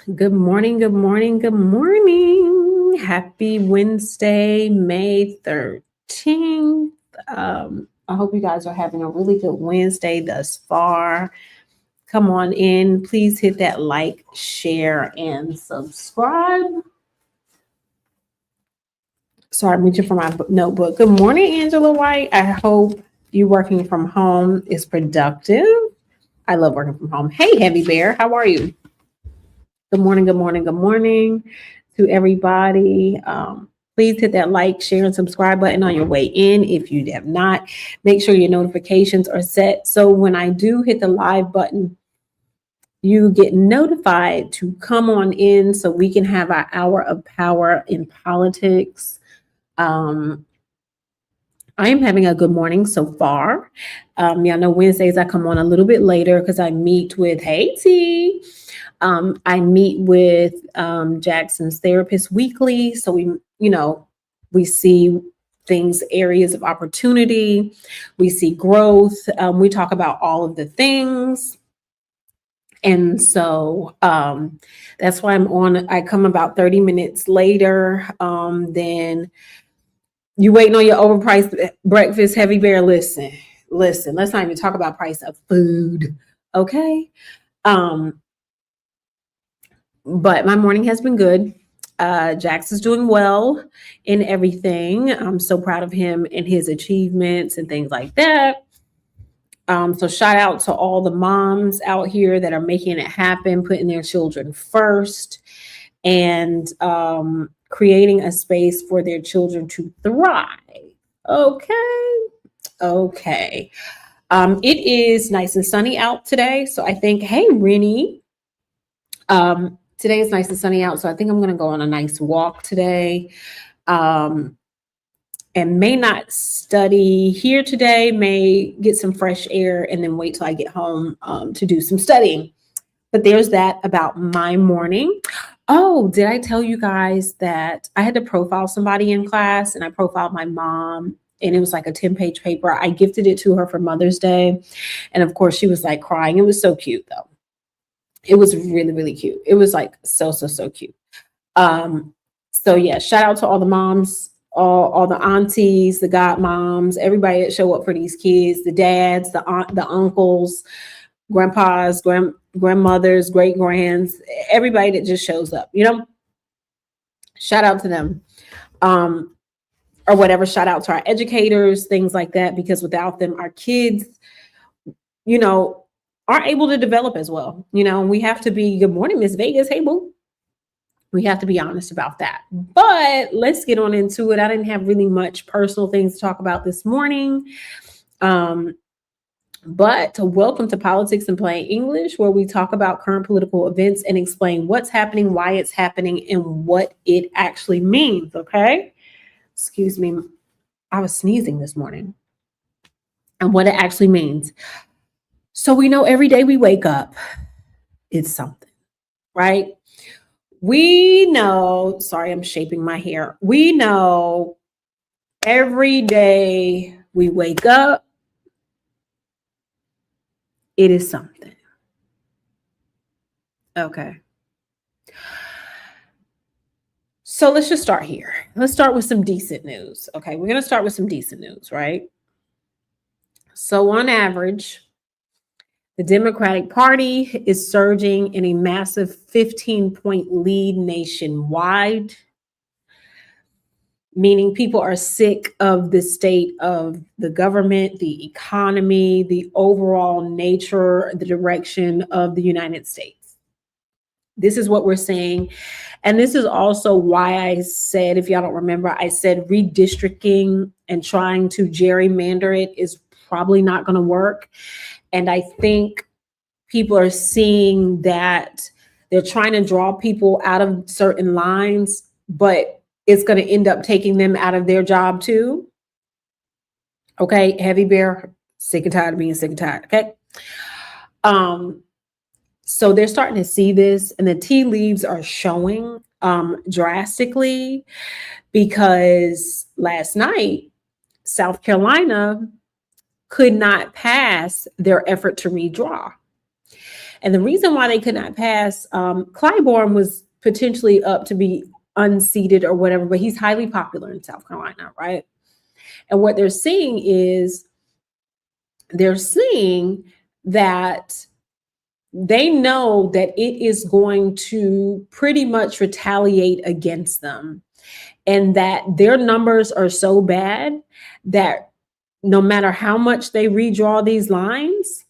Good morning, good morning, good morning. Happy Wednesday, May 13th. I hope you guys are having a really good Wednesday thus far. Come on in. Please hit that like, share, and subscribe. Sorry, I'm reaching for my notebook. Good morning, Angela White. I hope you working from home is productive. I love working from home. Hey, Heavy Bear, how are you? Good morning, good morning, good morning to everybody. Please hit that like, share, and subscribe button on your way in. If you have not, make sure your notifications are set. So when I do hit the live button, you get notified to come on in so we can have our hour of power in politics. I am having a good morning so far. Y'all know Wednesdays I come on a little bit later because I meet with Haiti. I meet with Jackson's therapist weekly. So we see things, areas of opportunity. We see growth. We talk about all of the things. And so that's why I come about 30 minutes later than you waiting on your overpriced breakfast. Heavy Bear, listen, let's not even talk about price of food. Okay. But my morning has been good. Jax is doing well in everything. I'm so proud of him and his achievements and things like that. So shout out to all the moms out here that are making it happen, putting their children first, and creating a space for their children to thrive. Okay. It is nice and sunny out today. So I think, hey, Rennie, today is nice and sunny out. So I think I'm going to go on a nice walk today. And may not study here today, may get some fresh air and then wait till I get home to do some studying. But there's that about my morning. Oh, did I tell you guys that I had to profile somebody in class and I profiled my mom and it was like a 10-page paper. I gifted it to her for Mother's Day. And of course, she was like crying. It was so cute though. It was really, really cute. It was like so cute. So yeah, shout out to all the moms, all the aunties, the godmoms, everybody that show up for these kids, the dads, the uncles, grandpas, grandmothers, great grands, everybody that just shows up, shout out to them. Or whatever, shout out to our educators, things like that, because without them, our kids, aren't able to develop as well. We have to be, good morning, Miss Vegas. Hey, boo. We have to be honest about that. But let's get on into it. I didn't have really much personal things to talk about this morning. But welcome to Politics in Plain English, where we talk about current political events and explain what's happening, why it's happening, and what it actually means, okay? Excuse me. I was sneezing this morning. And what it actually means. So we know every day we wake up, it's something, right? We know, sorry, I'm shaping my hair. We know every day we wake up, it is something. Okay. So let's just start here. Let's start with some decent news. Okay. We're going to start with some decent news, right? So on average, the Democratic Party is surging in a massive 15-point lead nationwide, meaning people are sick of the state of the government, the economy, the overall nature, the direction of the United States. This is what we're seeing. And this is also why I said, if y'all don't remember, I said redistricting and trying to gerrymander it is probably not going to work. And I think people are seeing that they're trying to draw people out of certain lines, but it's going to end up taking them out of their job too. Okay, Heavy Bear, sick and tired of being sick and tired. Okay. So they're starting to see this, and the tea leaves are showing drastically, because last night, South Carolina could not pass their effort to redraw. And the reason why they could not pass, Clyburn was potentially up to be unseated or whatever, but he's highly popular in South Carolina, right? And what they're seeing is they're seeing that they know that it is going to pretty much retaliate against them, and that their numbers are so bad that no matter how much they redraw these lines,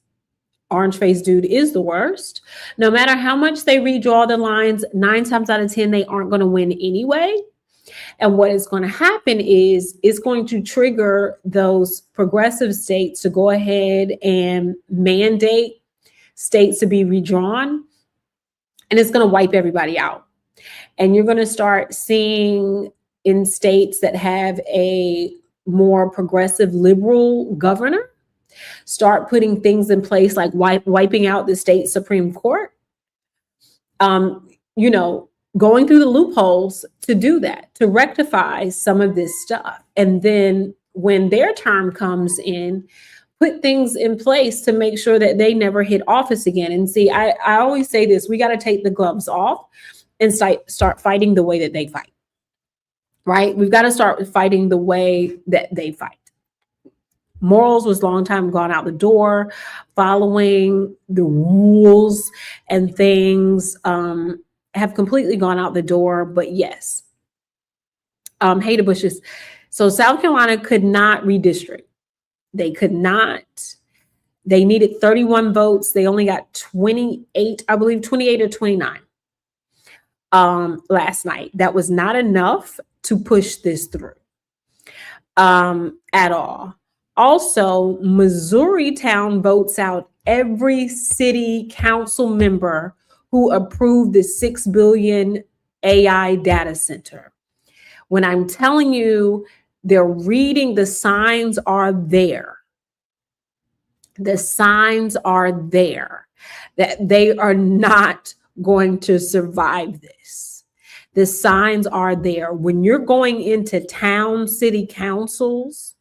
orange face dude is the worst. No matter how much they redraw the lines, 9 times out of 10, they aren't going to win anyway. And what is going to happen is it's going to trigger those progressive states to go ahead and mandate states to be redrawn. And it's going to wipe everybody out. And you're going to start seeing in states that have a more progressive liberal governor start putting things in place like wiping out the state Supreme Court, going through the loopholes to do that, to rectify some of this stuff. And then when their term comes in, put things in place to make sure that they never hit office again. And see, I always say this, we got to take the gloves off and start fighting the way that they fight, right? We've got to start fighting the way that they fight. Morals was long time gone out the door. Following the rules and things have completely gone out the door. But yes, Hater Bushes. So South Carolina could not redistrict. They could not. They needed 31 votes. They only got 28, I believe 28 or 29 last night. That was not enough to push this through at all. Also, Missouri Town votes out every city council member who approved the $6 billion AI data center. When I'm telling you, they're reading, the signs are there. The signs are there that they are not going to survive this. The signs are there. When you're going into town city councils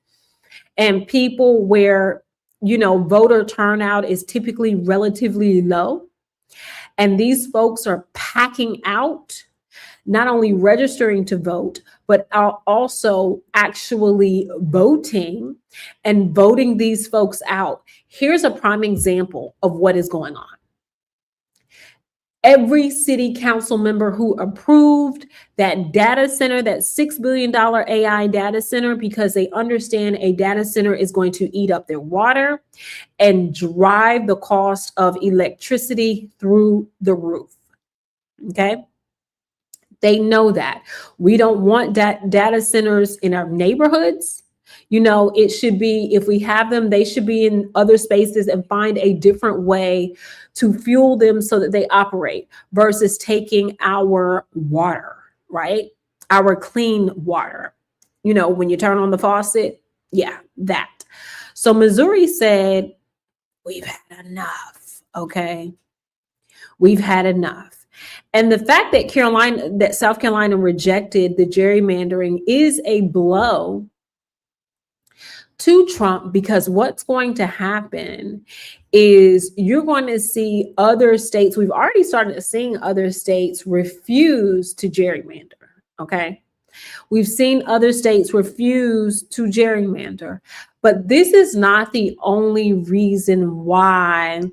and people where, voter turnout is typically relatively low, and these folks are packing out, not only registering to vote, but are also actually voting and voting these folks out. Here's a prime example of what is going on. Every city council member who approved that data center, that $6 billion AI data center, because they understand a data center is going to eat up their water and drive the cost of electricity through the roof. Okay. They know that. We don't want data centers in our neighborhoods. It should be, if we have them, they should be in other spaces and find a different way to fuel them so that they operate versus taking our water, right? Our clean water. When you turn on the faucet, that. So Missouri said, we've had enough, okay? We've had enough. And the fact that South Carolina rejected the gerrymandering is a blow to Trump, because what's going to happen is you're going to see other states, we've already started seeing other states refuse to gerrymander, okay? We've seen other states refuse to gerrymander, but this is not the only reason why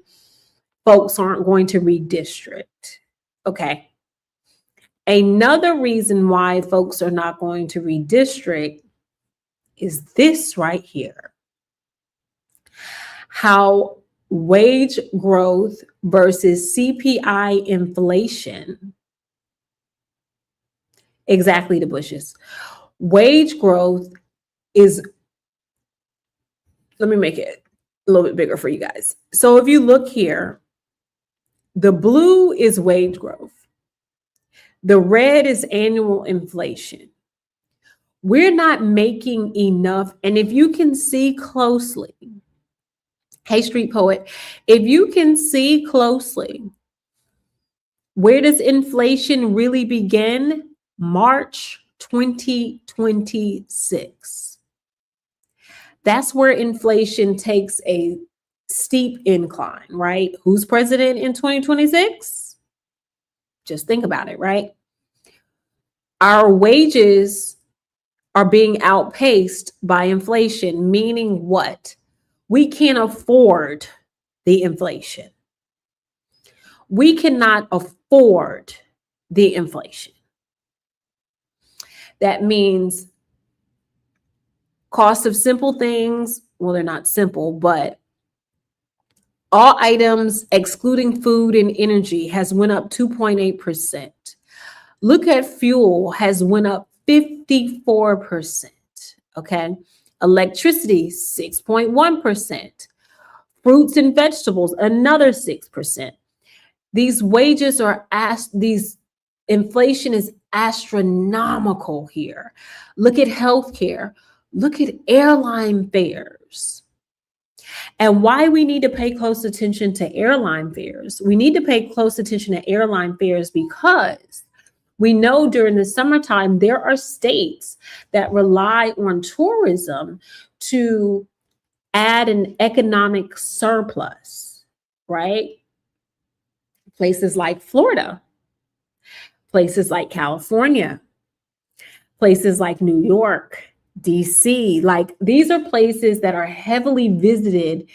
folks aren't going to redistrict, okay? Another reason why folks are not going to redistrict is this right here. How wage growth versus CPI inflation, exactly the Bushes. Wage growth is, let me make it a little bit bigger for you guys. So if you look here, the blue is wage growth. The red is annual inflation. We're not making enough. And if you can see closely, hey, Street Poet, if you can see closely, where does inflation really begin? March 2026. That's where inflation takes a steep incline, right? Who's president in 2026? Just think about it, right? Our wages are being outpaced by inflation, meaning what? We can't afford the inflation. We cannot afford the inflation. That means cost of simple things, well, they're not simple, but all items excluding food and energy has went up 2.8%. Look at fuel has went up 54%. Okay. Electricity, 6.1%. Fruits and vegetables, another 6%. These wages are inflation is astronomical here. Look at healthcare. Look at airline fares. And why we need to pay close attention to airline fares. We need to pay close attention to airline fares because we know during the summertime, there are states that rely on tourism to add an economic surplus, right? Places like Florida, places like California, places like New York, DC, like these are places that are heavily visited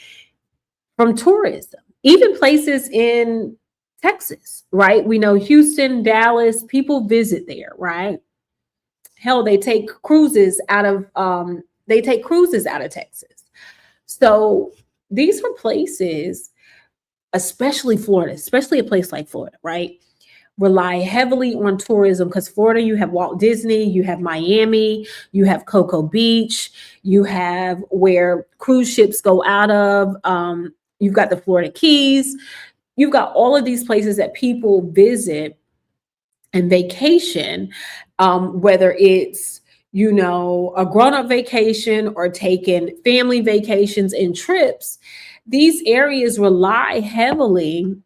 from tourism, even places in Texas, right? We know Houston, Dallas, people visit there, right? Hell, they take cruises out of Texas. So these are places, especially Florida, especially a place like Florida, right? Rely heavily on tourism because Florida, you have Walt Disney, you have Miami, you have Cocoa Beach, you have where cruise ships go out of. You've got the Florida Keys. You've got all of these places that people visit and vacation, whether it's, a grown-up vacation or taking family vacations and trips. These areas rely heavily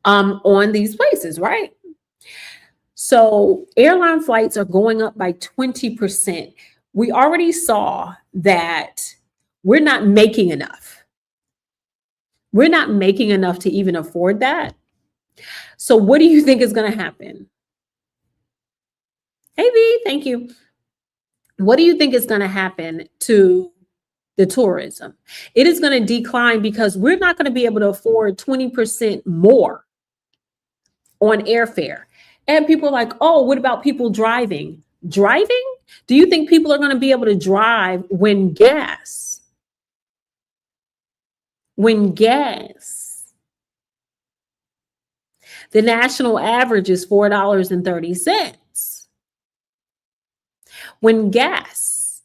on these places, right? So airline flights are going up by 20%. We already saw that we're not making enough. We're not making enough to even afford that. So what do you think is going to happen? Hey, V, thank you. What do you think is going to happen to the tourism? It is going to decline because we're not going to be able to afford 20% more on airfare. And people are like, oh, what about people driving? Driving? Do you think people are going to be able to drive when gas? The national average is $4.30. When gas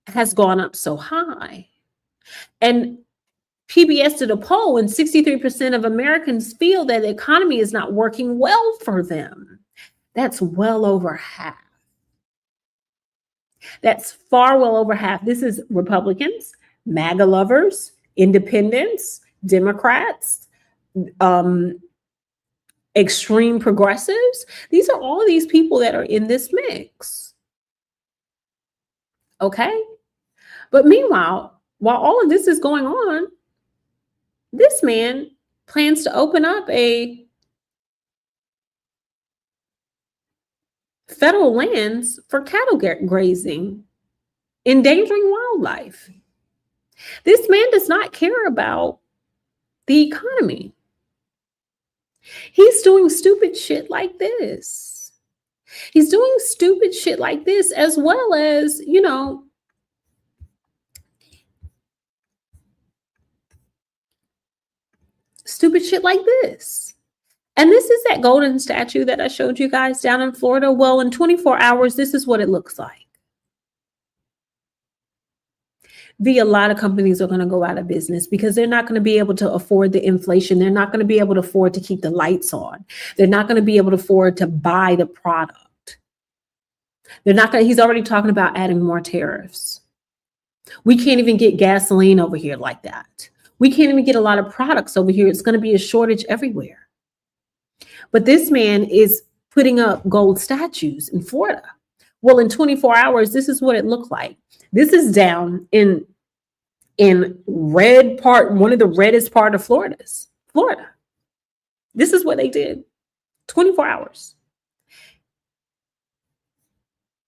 has gone up so high. And PBS did a poll and 63% of Americans feel that the economy is not working well for them. That's well over half. That's far well over half. This is Republicans, MAGA lovers, independents, Democrats, extreme progressives. These are all of these people that are in this mix. Okay? But meanwhile, while all of this is going on, this man plans to open up a federal lands for cattle grazing, endangering wildlife. This man does not care about the economy. He's doing stupid shit like this. He's doing stupid shit like this as well as, stupid shit like this. And this is that golden statue that I showed you guys down in Florida. Well, in 24 hours, this is what it looks like. A lot of companies are going to go out of business because they're not going to be able to afford the inflation. They're not going to be able to afford to keep the lights on. They're not going to be able to afford to buy the product. He's already talking about adding more tariffs. We can't even get gasoline over here like that. We can't even get a lot of products over here. It's going to be a shortage everywhere. But this man is putting up gold statues in Florida. Well, in 24 hours, this is what it looked like. This is down in in one of the reddest part of Florida. This is what they did. 24 hours.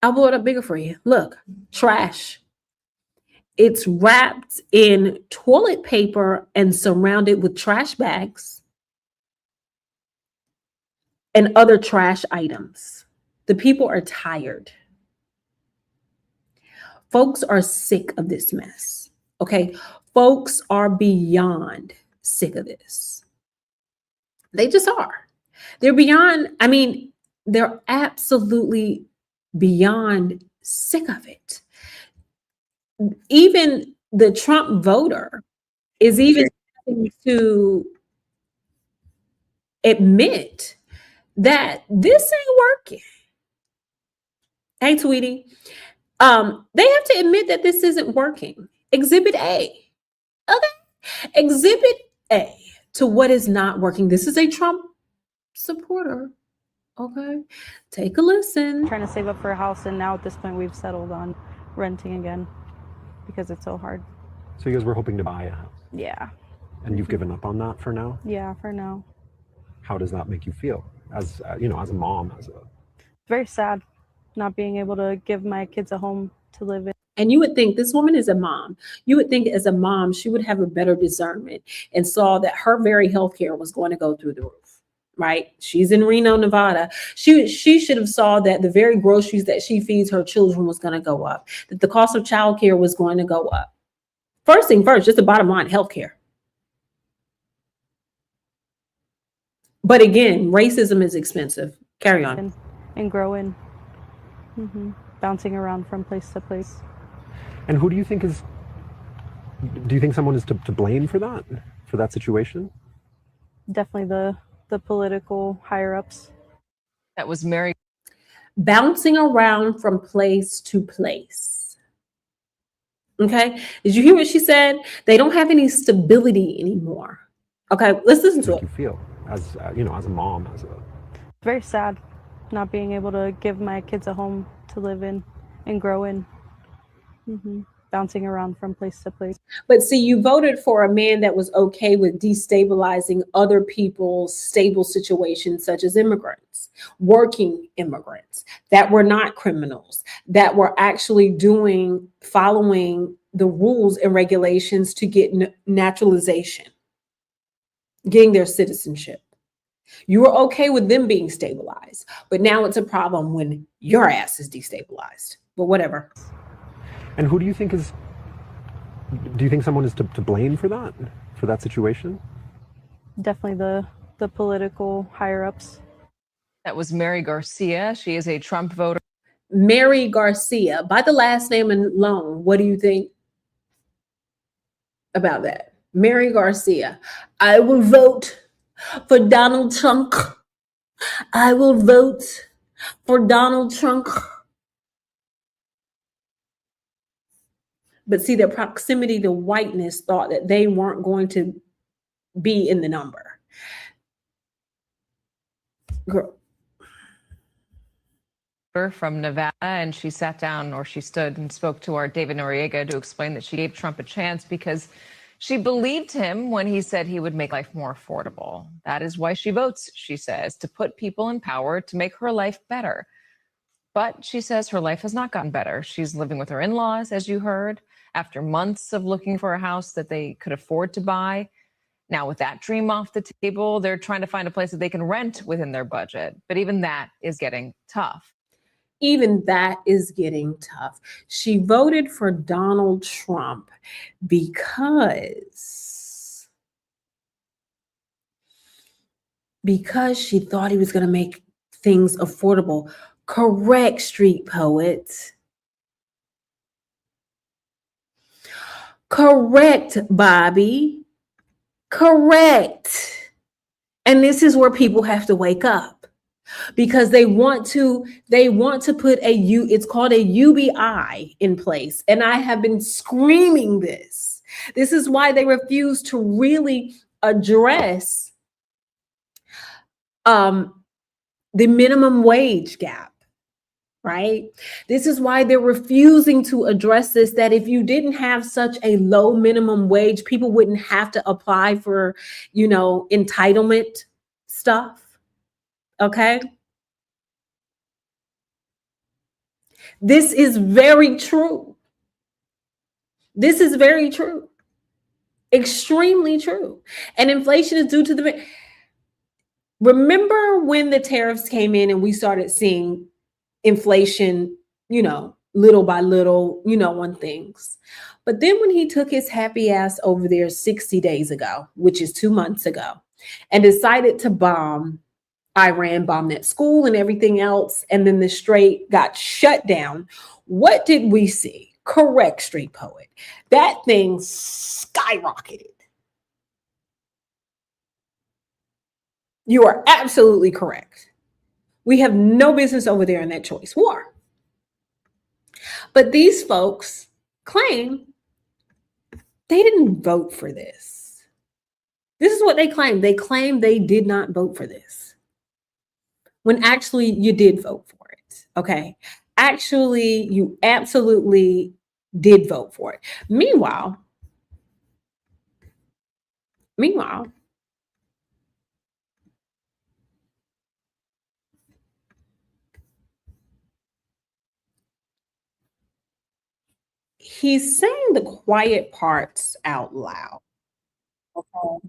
I'll blow it up bigger for you. Look, trash. It's wrapped in toilet paper and surrounded with trash bags and other trash items. The people are tired. Folks are sick of this mess. Okay. Folks are beyond sick of this. They just are. They're beyond, they're absolutely beyond sick of it. Even the Trump voter is even having to admit that this ain't working. Hey, Tweety. They have to admit that this isn't working. Exhibit A. Okay. Exhibit A to what is not working. This is a Trump supporter. Okay. Take a listen. Trying to save up for a house, and now at this point we've settled on renting again because it's so hard. So you guys were hoping to buy a house? Yeah. And you've given up on that for now? Yeah, for now. How does that make you feel as as a mom? Very sad not being able to give my kids a home to live in. And you would think this woman is a mom. You would think as a mom, she would have a better discernment and saw that her very healthcare was going to go through the roof, right? She's in Reno, Nevada. She should have saw that the very groceries that she feeds her children was going to go up, that the cost of childcare was going to go up. First thing first, just the bottom line, healthcare. But again, racism is expensive. Carry on. And growing, bouncing around from place to place. And who do you think someone is to blame for that situation? Definitely the political higher ups. That was Mary. Bouncing around from place to place. Okay. Did you hear what she said? They don't have any stability anymore. Okay. Let's listen to it. You feel as a mom, Very sad not being able to give my kids a home to live in and grow in. Bouncing around from place to place. But see, you voted for a man that was okay with destabilizing other people's stable situations, such as immigrants, working immigrants that were not criminals, that were actually following the rules and regulations to get naturalization, getting their citizenship. You were okay with them being stabilized, but now it's a problem when your ass is destabilized. But whatever. And who do you think someone is to blame for that situation? Definitely the political higher ups. That was Mary Garcia. She is a Trump voter. Mary Garcia, by the last name alone, what do you think about that? Mary Garcia. I will vote for Donald Trump. I will vote for Donald Trump. But see, their proximity to whiteness thought that they weren't going to be in the number. Girl. From Nevada, and she sat down, or she stood and spoke to our David Noriega to explain that she gave Trump a chance because she believed him when he said he would make life more affordable. That is why she votes, she says, to put people in power to make her life better. But she says her life has not gotten better. She's living with her in-laws, as you heard, after months of looking for a house that they could afford to buy. Now, with that dream off the table, they're trying to find a place that they can rent within their budget. But even that is getting tough. Even that is getting tough. She voted for Donald Trump because she thought he was going to make things affordable. Correct, street poets. Correct, Bobby. Correct. And this is where people have to wake up, because they want to put it's called a UBI in place. And I have been screaming this. This is why they refuse to really address the minimum wage gap, right? This is why they're refusing to address this, that if you didn't have such a low minimum wage, people wouldn't have to apply for, entitlement stuff. Okay. This is very true. This is very true. Extremely true. And inflation is due to the. Remember when the tariffs came in and we started seeing inflation, little by little, on things. But then when he took his happy ass over there 60 days ago, which is 2 months ago, and decided to bomb Iran, bomb that school and everything else, and then the Strait got shut down, what did we see? Correct, Street Poet. That thing skyrocketed. You are absolutely correct. We have no business over there in that choice war. But these folks claim they didn't vote for this. This is what they claim. They claim they did not vote for this, when actually you did vote for it. Okay. Actually, you absolutely did vote for it. Meanwhile, he's saying the quiet parts out loud. Okay.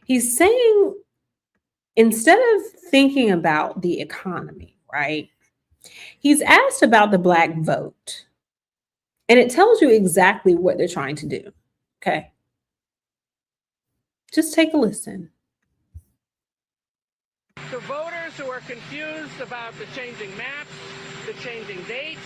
He's saying, instead of thinking about the economy, right? He's asked about the Black vote. And it tells you exactly what they're trying to do. Okay. Just take a listen. To voters who are confused about the changing maps, the changing dates,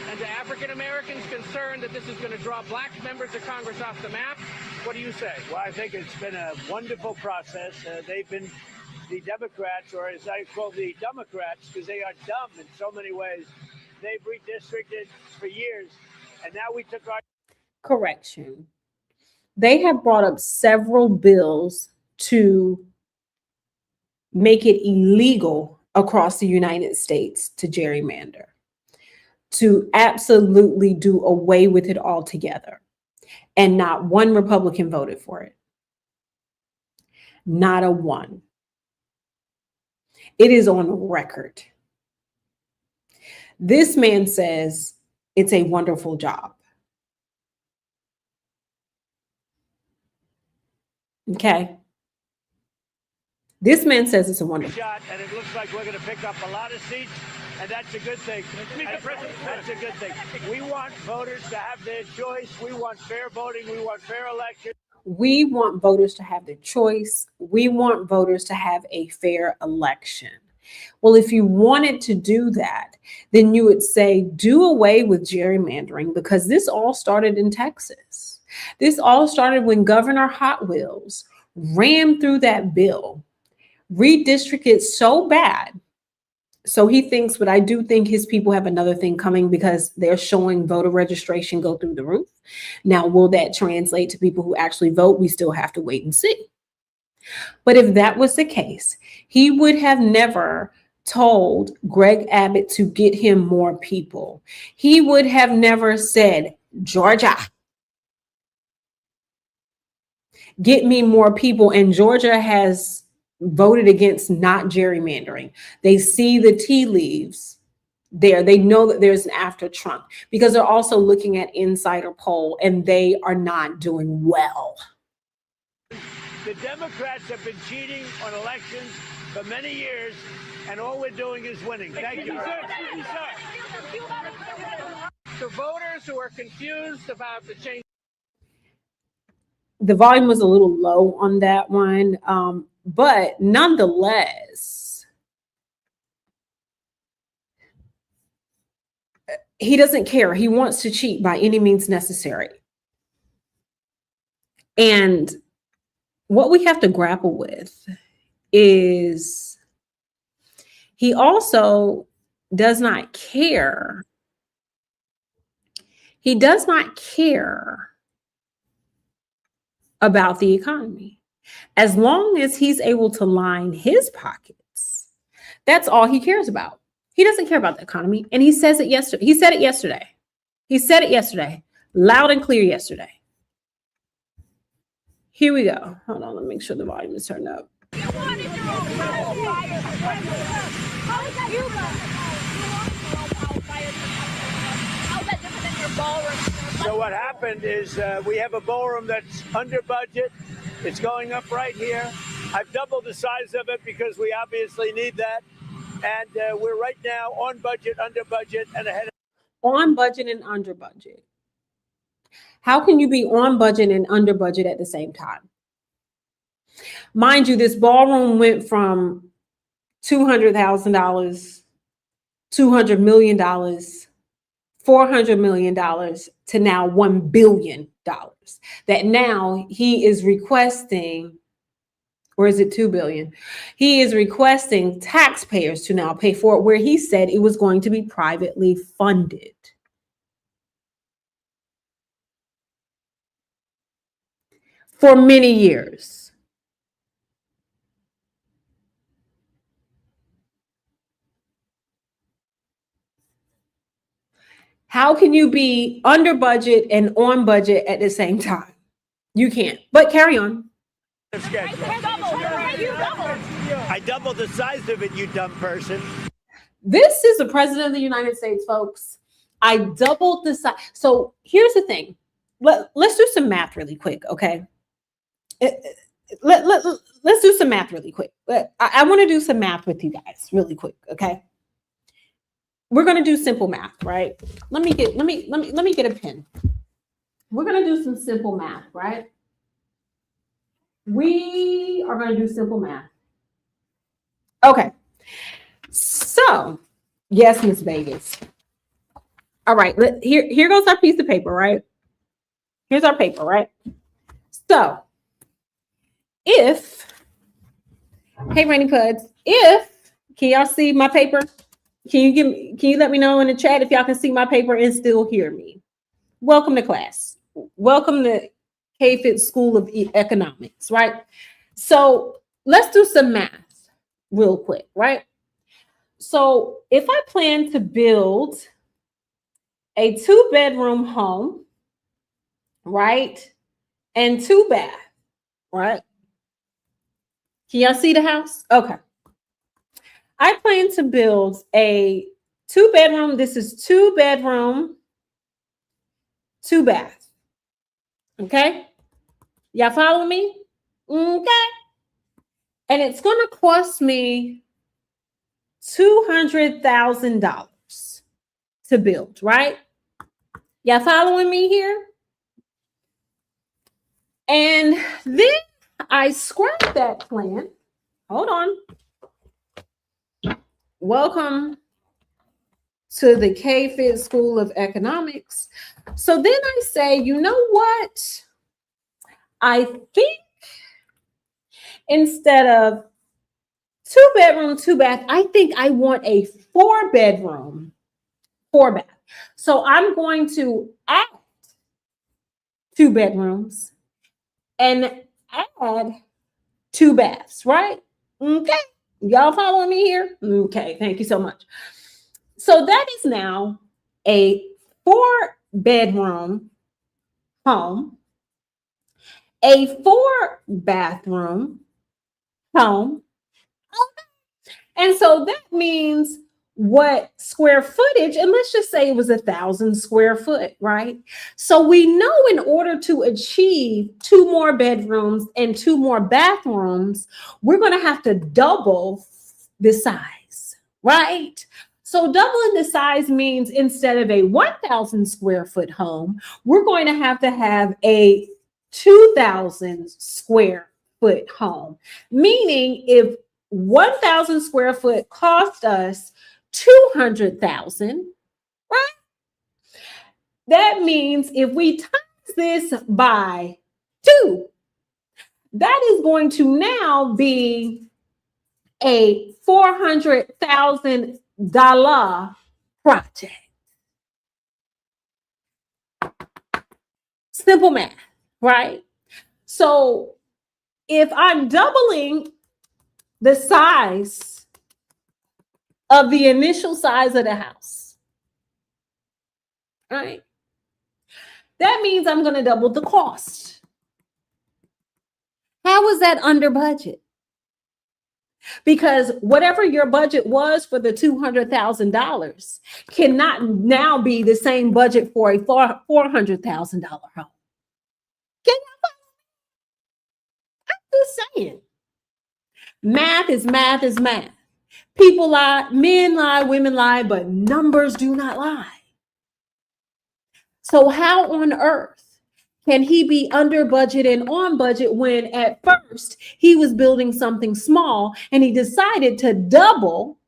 and to African Americans concerned that this is going to draw Black members of Congress off the map, what do you say? Well, I think it's been a wonderful process. They've been the Democrats, or as I call the Democrats, because they are dumb in so many ways. They've redistricted for years, and now we took our correction. They have brought up several bills to make it illegal across the United States to gerrymander, to absolutely do away with it altogether. And not one Republican voted for it. Not a one. It is on record. This man says it's a wonderful job. Okay. This man says it's a wonderful shot, and it looks like we're going to pick up a lot of seats, and that's a good thing. That's a good thing. We want voters to have their choice. We want fair voting. We want fair elections. We want voters to have their choice. We want voters to have a fair election. Well, if you wanted to do that, then you would say, do away with gerrymandering, because this all started in Texas. This all started when Governor Hot Wheels rammed through that bill, redistricted so bad. So he thinks, but I do think his people have another thing coming, because they're showing voter registration go through the roof. Now, will that translate to people who actually vote? We still have to wait and see. But if that was the case, he would have never told Greg Abbott to get him more people. He would have never said, Georgia, get me more people. And Georgia has voted against not gerrymandering. They see the tea leaves there. They know that there's an after Trump, because they're also looking at insider poll, and they are not doing well. The Democrats have been cheating on elections for many years, and all we're doing is winning. Thank you. To voters who are confused about the change. The volume was a little low on that one, but nonetheless, he doesn't care. He wants to cheat by any means necessary. And what we have to grapple with is he also does not care. He does not care about the economy. As long as he's able to line his pockets, that's all he cares about. He doesn't care about the economy. And he says it yesterday. He said it yesterday. He said it yesterday, loud and clear yesterday. Here we go. Hold on, let me make sure the volume is turned up. So what happened is we have a ballroom that's under budget. It's going up right here. I've doubled the size of it because we obviously need that. And we're right now on budget, under budget, and ahead of On budget and under budget. How can you be on budget and under budget at the same time? Mind you, this ballroom went from $200,000, $200 million, $400 million to now $1 billion. That now he is requesting, or is it 2 billion? He is requesting taxpayers to now pay for it, where he said it was going to be privately funded. For many years. How can you be under budget and on budget at the same time? You can't, but carry on. schedule. I doubled the size of it, you dumb person. This is the president of the United States, folks. I doubled the size. So here's the thing. Let's do some math really quick, okay? Let's do some math really quick. I want to do some math with you guys really quick, okay? We're going to do simple math, right? Let me get a pen. We're going to do some simple math, right? We are going to do simple math. Okay. So, yes, Miss Vegas. All right, here goes our piece of paper, right? Here's our paper, right? So, if, hey, Rainy Puds, can y'all see my paper? Can you let me know in the chat if y'all can see my paper and still hear me? Welcome to class. Welcome to K-Fit School of Economics, right? So let's do some math real quick, right? So if I plan to build a 2-bedroom home, right? And 2 bath, right? Can y'all see the house? Okay. I plan to build a 2-bedroom. This is 2-bedroom, 2 bath. Okay. Y'all follow me? Okay. And it's going to cost me $200,000 to build, right? Y'all following me here? And then I scrapped that plan. Hold on. Welcome to the K-Fit School of Economics. So then I say, you know what? I think instead of 2-bedroom, 2 bath, I think I want a 4-bedroom, 4 bath. So I'm going to add 2 bedrooms and add 2 baths, right? Okay. Y'all following me here? Okay, thank you so much. So that is now a 4-bedroom home, a 4-bathroom home. And so that means what square footage, and let's just say it was 1,000 square foot, right? So we know in order to achieve 2 more bedrooms and 2 more bathrooms, we're going to have to double the size, right? So doubling the size means instead of a 1,000 square foot home, we're going to have a 2,000 square foot home, meaning if 1,000 square foot cost us 200,000, right? That means if we times this by 2, that is going to now be a $400,000 project. Simple math, right? So if I'm doubling the size of the initial size of the house. All right. That means I'm going to double the cost. How is that under budget? Because whatever your budget was for the $200,000 cannot now be the same budget for a $400,000 home. Can you? I'm just saying. Math is math is math. People lie, men lie, women lie, but numbers do not lie. So how on earth can he be under budget and on budget when at first he was building something small and he decided to double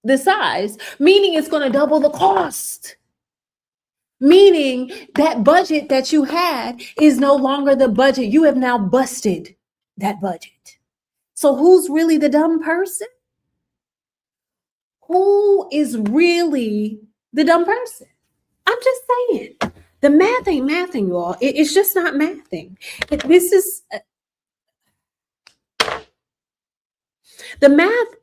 the size, meaning it's going to double the cost? Meaning that budget that you had is no longer the budget. You have now busted that budget. So who's really the dumb person? Who is really the dumb person? I'm just saying. The math ain't mathing, you all. It's just not mathing. This is the math.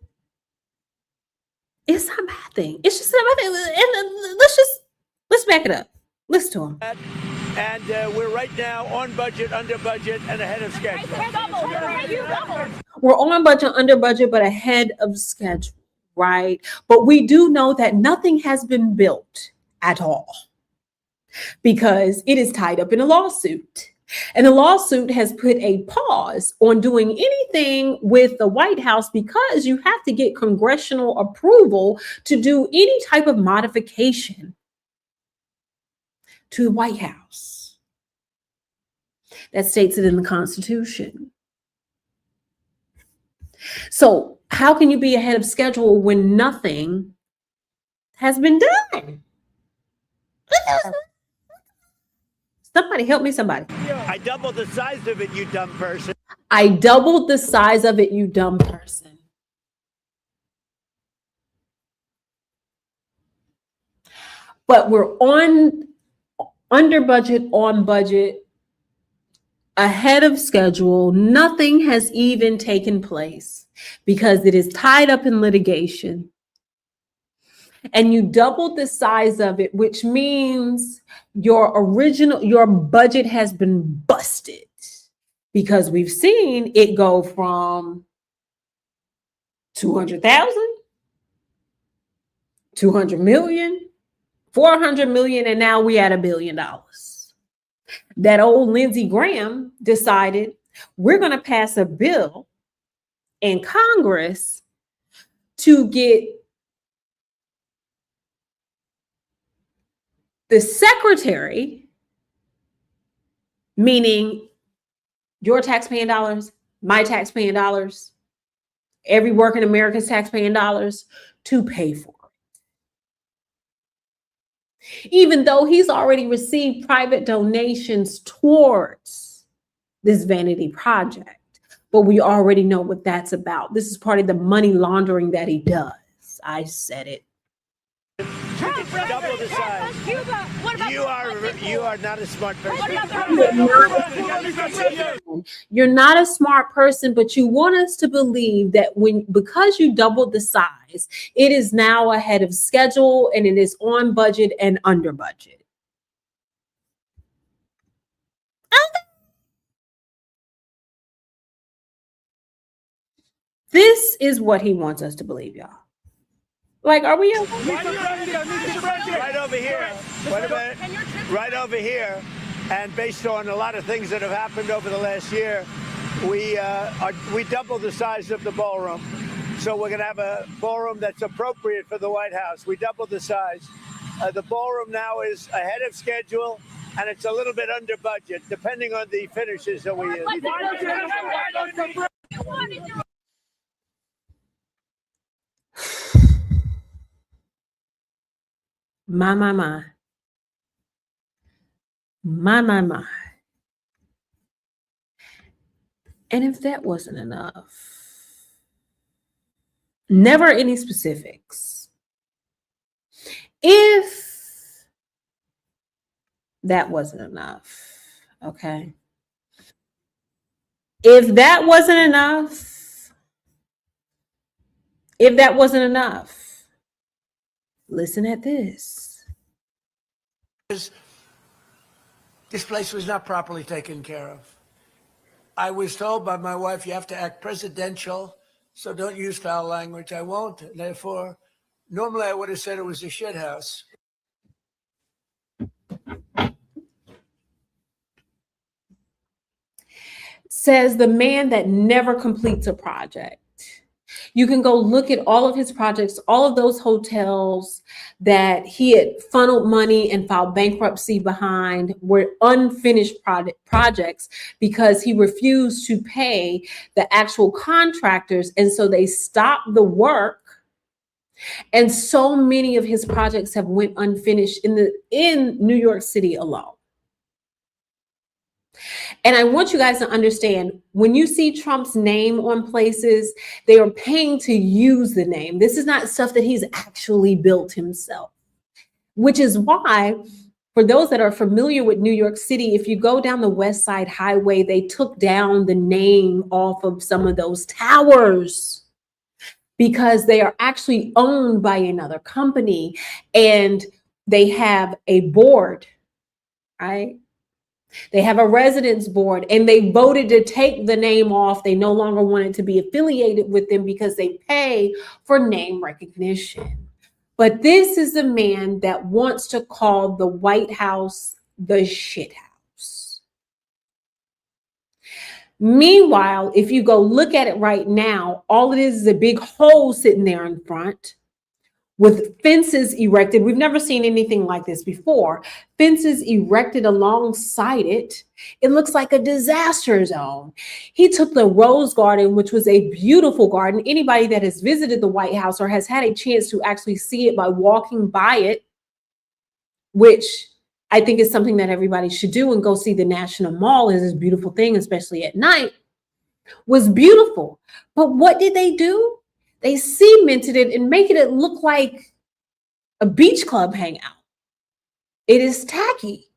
It's not mathing. It's just not mathing. And let's back it up. Listen to him. And we're right now on budget, under budget, and ahead of schedule. We're on budget, under budget, but ahead of schedule, right? But we do know that nothing has been built at all because it is tied up in a lawsuit. And the lawsuit has put a pause on doing anything with the White House because you have to get congressional approval to do any type of modification to the White House. That states it in the Constitution. So how can you be ahead of schedule when nothing has been done? Somebody help me, somebody. I doubled the size of it, you dumb person. I doubled the size of it, you dumb person. But we're under budget, on budget, ahead of schedule. Nothing has even taken place because it is tied up in litigation. And you doubled the size of it, which means your budget has been busted because we've seen it go from 200,000, 200 million, 400 million, and now we at $1 billion. That old Lindsey Graham decided we're going to pass a bill in Congress to get the secretary, meaning your taxpaying dollars, my taxpaying dollars, every working American's taxpaying dollars, to pay for it. Even though he's already received private donations towards this vanity project. But we already know what that's about. This is part of the money laundering that he does. I said it. Double the size. You are not a smart person. You're not a smart person, but you want us to believe that because you doubled the size, it is now ahead of schedule and it is on budget and under budget. This is what he wants us to believe, y'all. Like, are we okay? Right over here. Wait a minute. Right over here. And based on a lot of things that have happened over the last year, we doubled the size of the ballroom. So we're going to have a ballroom that's appropriate for the White House. We doubled the size. The ballroom now is ahead of schedule, and it's a little bit under budget, depending on the finishes that we use. My. And if that wasn't enough, never any specifics. If that wasn't enough, okay. If that wasn't enough, listen at this. This place was not properly taken care of. I was told by my wife, you have to act presidential, so don't use foul language. I won't. Therefore, normally I would have said it was a shit house. Says the man that never completes a project. You can go look at all of his projects, all of those hotels that he had funneled money and filed bankruptcy behind were unfinished projects because he refused to pay the actual contractors. And so they stopped the work. And so many of his projects have went unfinished in New York City alone. And I want you guys to understand, when you see Trump's name on places, they are paying to use the name. This is not stuff that he's actually built himself, which is why, for those that are familiar with New York City, if you go down the West Side Highway, they took down the name off of some of those towers because they are actually owned by another company and they have a board, right? They have a residence board and they voted to take the name off. They no longer wanted to be affiliated with them because they pay for name recognition. But this is the man that wants to call the White House the shit house. Meanwhile, if you go look at it right now, all it is a big hole sitting there in front with fences erected. We've never seen anything like this before. Fences erected alongside it. It looks like a disaster zone. He took the Rose Garden, which was a beautiful garden. Anybody that has visited the White House or has had a chance to actually see it by walking by it, which I think is something that everybody should do, and go see the National Mall is this beautiful thing, especially at night, was beautiful. But what did they do? They cemented it and making it look like a beach club hangout. It is tacky.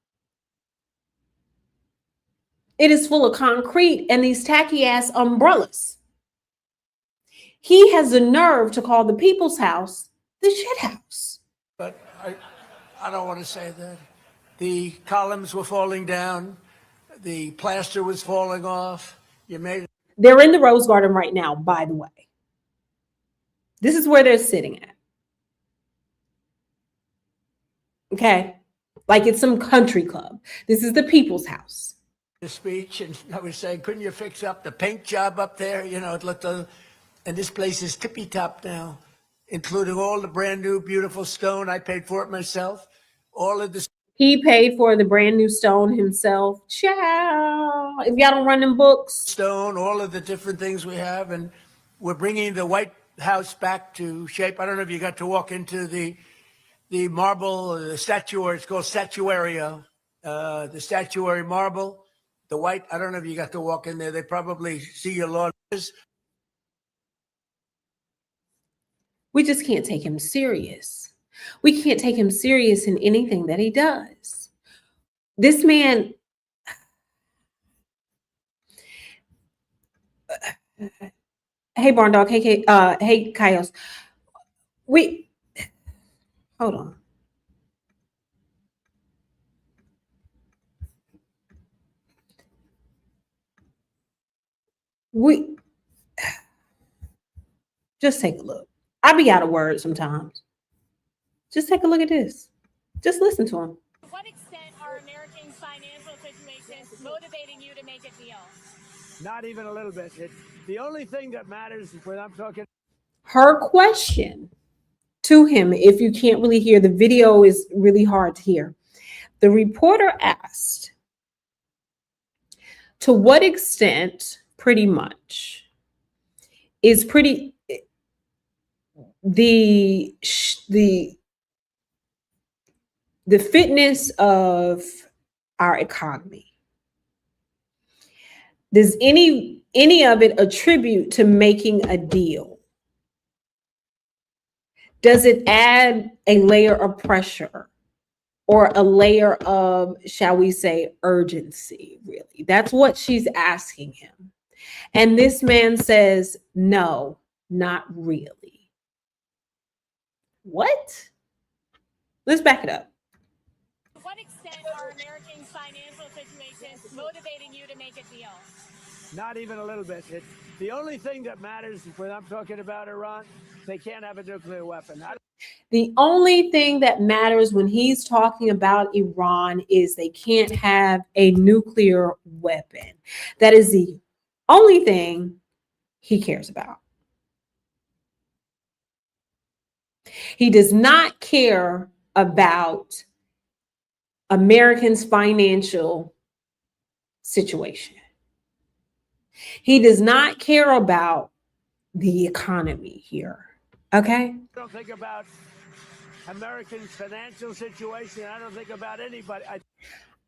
It is full of concrete and these tacky ass umbrellas. He has the nerve to call the people's house the shit house. But I don't want to say that. The columns were falling down. The plaster was falling off. They're in the Rose Garden right now, by the way. This is where they're sitting at. Okay. Like it's some country club. This is the people's house. The speech, and I was saying, couldn't you fix up the paint job up there? You know, and this place is tippy top now, including all the brand new beautiful stone. I paid for it myself. All of this. He paid for the brand new stone himself. Ciao. If y'all don't run them books. Stone, all of the different things we have, and we're bringing the White House back to shape. I don't know if you got to walk into the marble, the statuary. It's called statuario, the statuary marble, the white. I don't know if you got to walk in there. They probably see your lawn. We just can't take him serious. We can't take him serious in anything that he does. This man. Hey, Barn Dog. Hey, Kaios. Hold on. Just take a look. I be out of words sometimes. Just take a look at this. Just listen to him. To what extent are Americans' financial situations motivating you to make a deal? Not even a little bit. The only thing that matters is when I'm talking. Her question to him, if you can't really hear, the video is really hard to hear. The reporter asked, to what extent, pretty much, is the fitness of our economy, does any of it attribute to making a deal? Does it add a layer of pressure or a layer of, shall we say, urgency, really? That's what she's asking him. And this man says, no, not really. What? Let's back it up. To what extent are Americans' financial situations motivating you to make a deal? Not even a little bit. The only thing that matters when I'm talking about Iran, they can't have a nuclear weapon. The only thing that matters when he's talking about Iran is they can't have a nuclear weapon. That is the only thing he cares about. He does not care about Americans' financial situation. He does not care about the economy here. Okay? I don't think about Americans' financial situation. I don't think about anybody.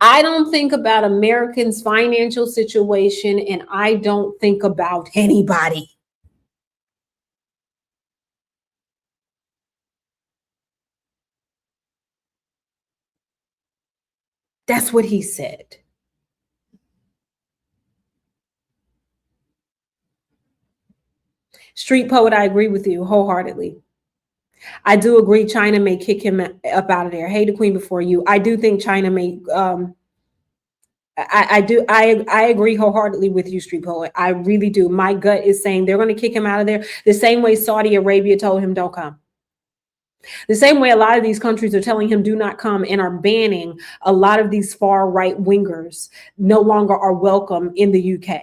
I don't think about Americans' financial situation, and I don't think about anybody. That's what he said. Street Poet, I agree with you wholeheartedly. I do agree China may kick him up out of there. Hey, the queen before you. I do think China may I agree wholeheartedly with you, Street Poet. I really do. My gut is saying they're going to kick him out of there the same way Saudi Arabia told him don't come. The same way a lot of these countries are telling him do not come and are banning a lot of these far right wingers no longer are welcome in the UK.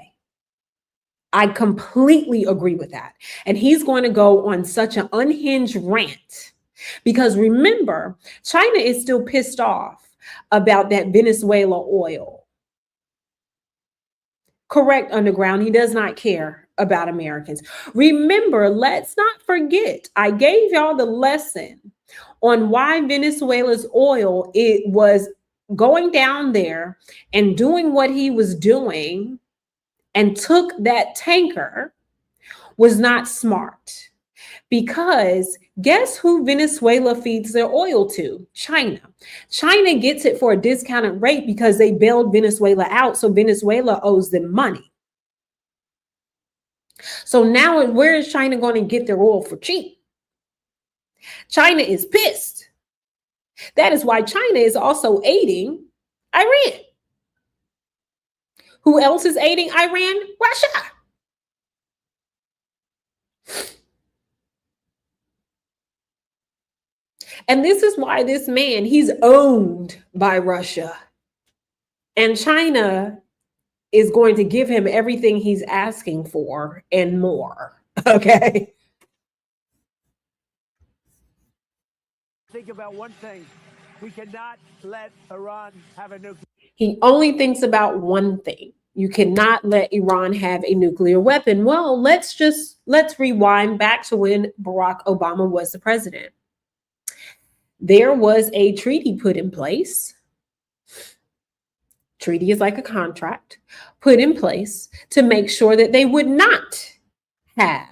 I completely agree with that. And he's going to go on such an unhinged rant because remember, China is still pissed off about that Venezuela oil. Correct, Underground. He does not care about Americans. Remember, let's not forget, I gave y'all the lesson on why Venezuela's oil, it was going down there and doing what he was doing and took that tanker was not smart. Because guess who Venezuela feeds their oil to? China. China gets it for a discounted rate because they bailed Venezuela out, so Venezuela owes them money. So now where is China going to get their oil for cheap? China is pissed. That is why China is also aiding Iran. Who else is aiding Iran? Russia. And this is why this man, he's owned by Russia. And China is going to give him everything he's asking for and more. Okay. Think about one thing. We cannot let Iran have a nuclear. He only thinks about one thing. You cannot let Iran have a nuclear weapon. Well, let's rewind back to when Barack Obama was the president. There was a treaty put in place. Treaty is like a contract put in place to make sure that they would not have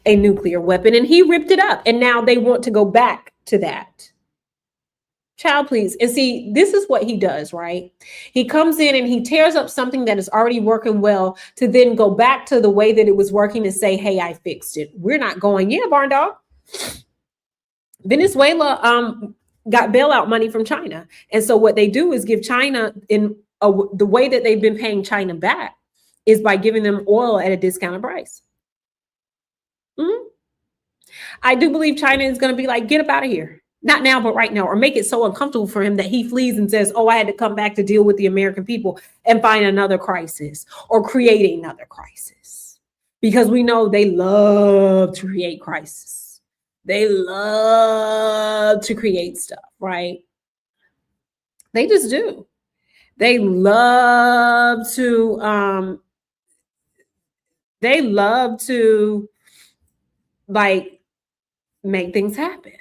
a nuclear weapon, and he ripped it up, and now they want to go back to that. Child, please. And see, this is what he does, right? He comes in and he tears up something that is already working well to then go back to the way that it was working and say, hey, I fixed it. We're not going, yeah, barn dog. Venezuela got bailout money from China. And so what they do is give China the way that they've been paying China back is by giving them oil at a discounted price. I do believe China is going to be like, get up out of here. Not now, but right now, or make it so uncomfortable for him that he flees and says, oh, I had to come back to deal with the American people and find another crisis or create another crisis. Because we know they love to create crisis. They love to create stuff, right? They just do. They love to like make things happen.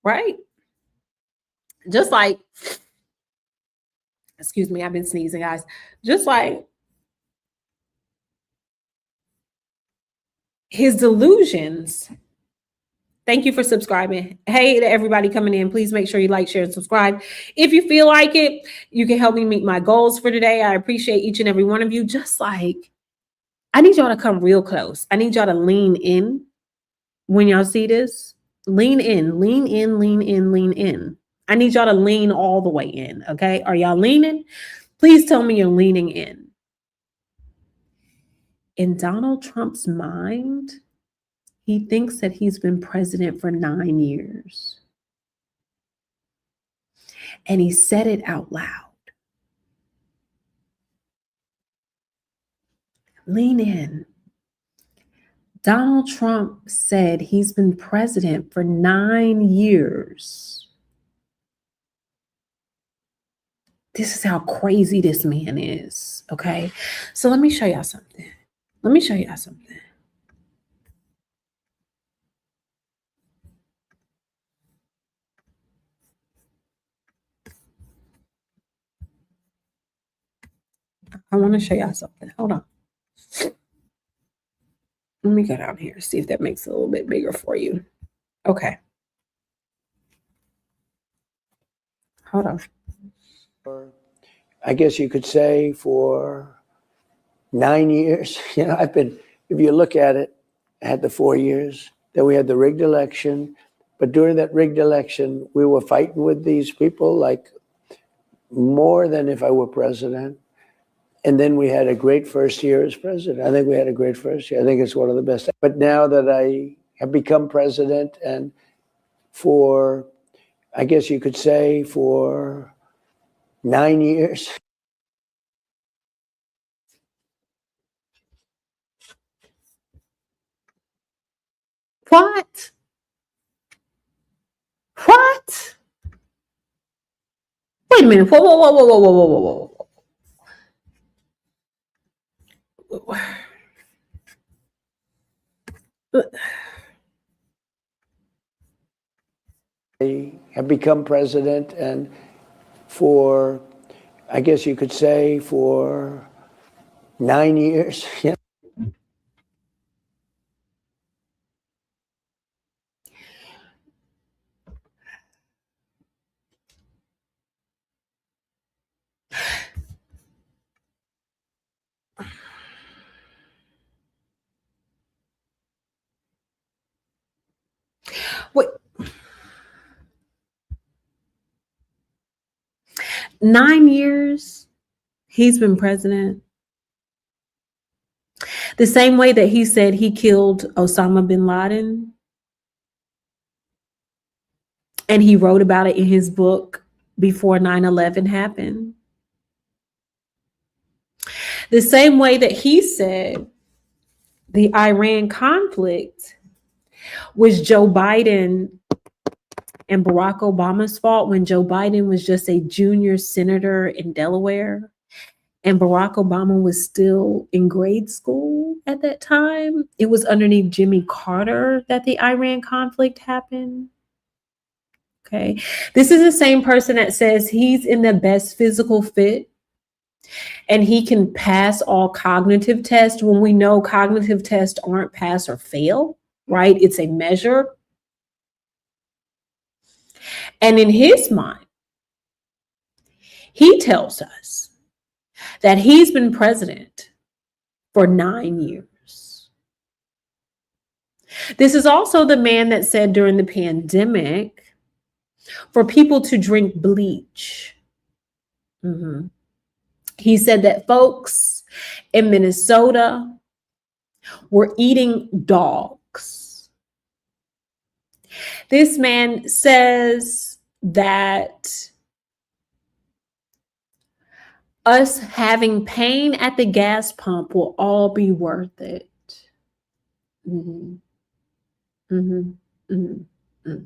Right? Just like, excuse me, I've been sneezing, guys. Just like his delusions Thank you for subscribing. Hey to everybody coming in. Please make sure you like, share, and subscribe. If you feel like it, you can help me meet my goals for today. I appreciate each and every one of you. Just like, I need y'all to come real close. I need y'all to lean in when y'all see this. Lean in, lean in, lean in, lean in. I need y'all to lean all the way in, okay? Are y'all leaning? Please tell me you're leaning in. In Donald Trump's mind, he thinks that he's been president for 9 years. And he said it out loud. Lean in. Donald Trump said he's been president for 9 years. This is how crazy this man is, okay? So let me show y'all something. Let me show y'all something. I want to show y'all something. Hold on. Let me go down here, see if that makes it a little bit bigger for you. Okay. Hold on. I guess you could say for 9 years, I've been, if you look at it, I had the 4 years, then we had the rigged election. But during that rigged election, we were fighting with these people like more than if I were president. And then we had a great first year as president. I think we had a great first year. I think it's one of the best. But now that I have become president, and for, I guess you could say for 9 years. What? What? Wait a minute. Whoa, whoa, whoa, whoa, whoa, whoa, whoa, whoa, whoa. I have become president, and for, I guess you could say for 9 years. Yeah. Wait. 9 years he's been president. The same way that he said he killed Osama bin Laden. And he wrote about it in his book before 9/11 happened. The same way that he said the Iran conflict was Joe Biden and Barack Obama's fault when Joe Biden was just a junior senator in Delaware and Barack Obama was still in grade school at that time. It was underneath Jimmy Carter that the Iran conflict happened. Okay. This is the same person that says he's in the best physical fit and he can pass all cognitive tests when we know cognitive tests aren't pass or fail, right? It's a measure. And in his mind, he tells us that he's been president for 9 years. This is also the man that said during the pandemic for people to drink bleach. Mm-hmm. He said that folks in Minnesota were eating dogs. This man says that us having pain at the gas pump will all be worth it. Mm-hmm. Mm-hmm. Mm-hmm. Mm-hmm.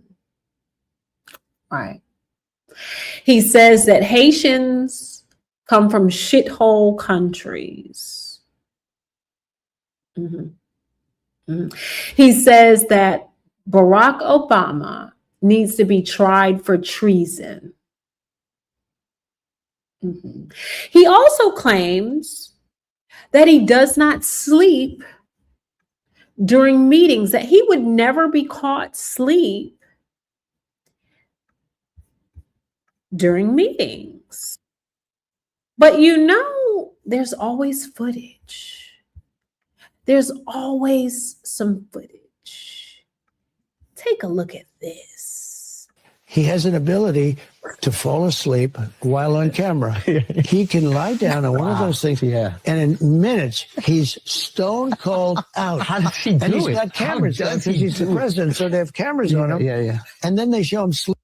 Right. He says that Haitians come from shithole countries. Mm-hmm. Mm-hmm. He says that Barack Obama needs to be tried for treason. Mm-hmm. He also claims that he does not sleep during meetings, that he would never be caught asleep during meetings. But you know, there's always footage. There's always some footage. Take a look at this. He has an ability to fall asleep while on camera. He can lie down on one of those things, and in minutes, he's stone cold out. How does he do and he's it? got cameras How on does because he he's the do it? president, so they have cameras on him. Yeah. And then they show him sleep.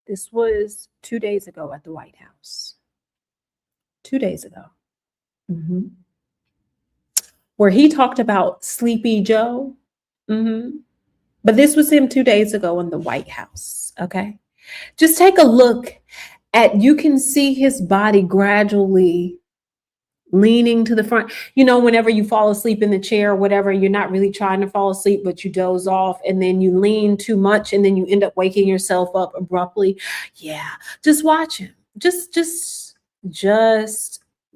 This was 2 days ago at the White House. 2 days ago. Where he talked about Sleepy Joe. But this was him 2 days ago in the White House. Okay. Just take a look at, you can see his body gradually leaning to the front. You know, whenever you fall asleep in the chair or whatever, you're not really trying to fall asleep, but you doze off and then you lean too much and then you end up waking yourself up abruptly. Yeah. Just watch him. Just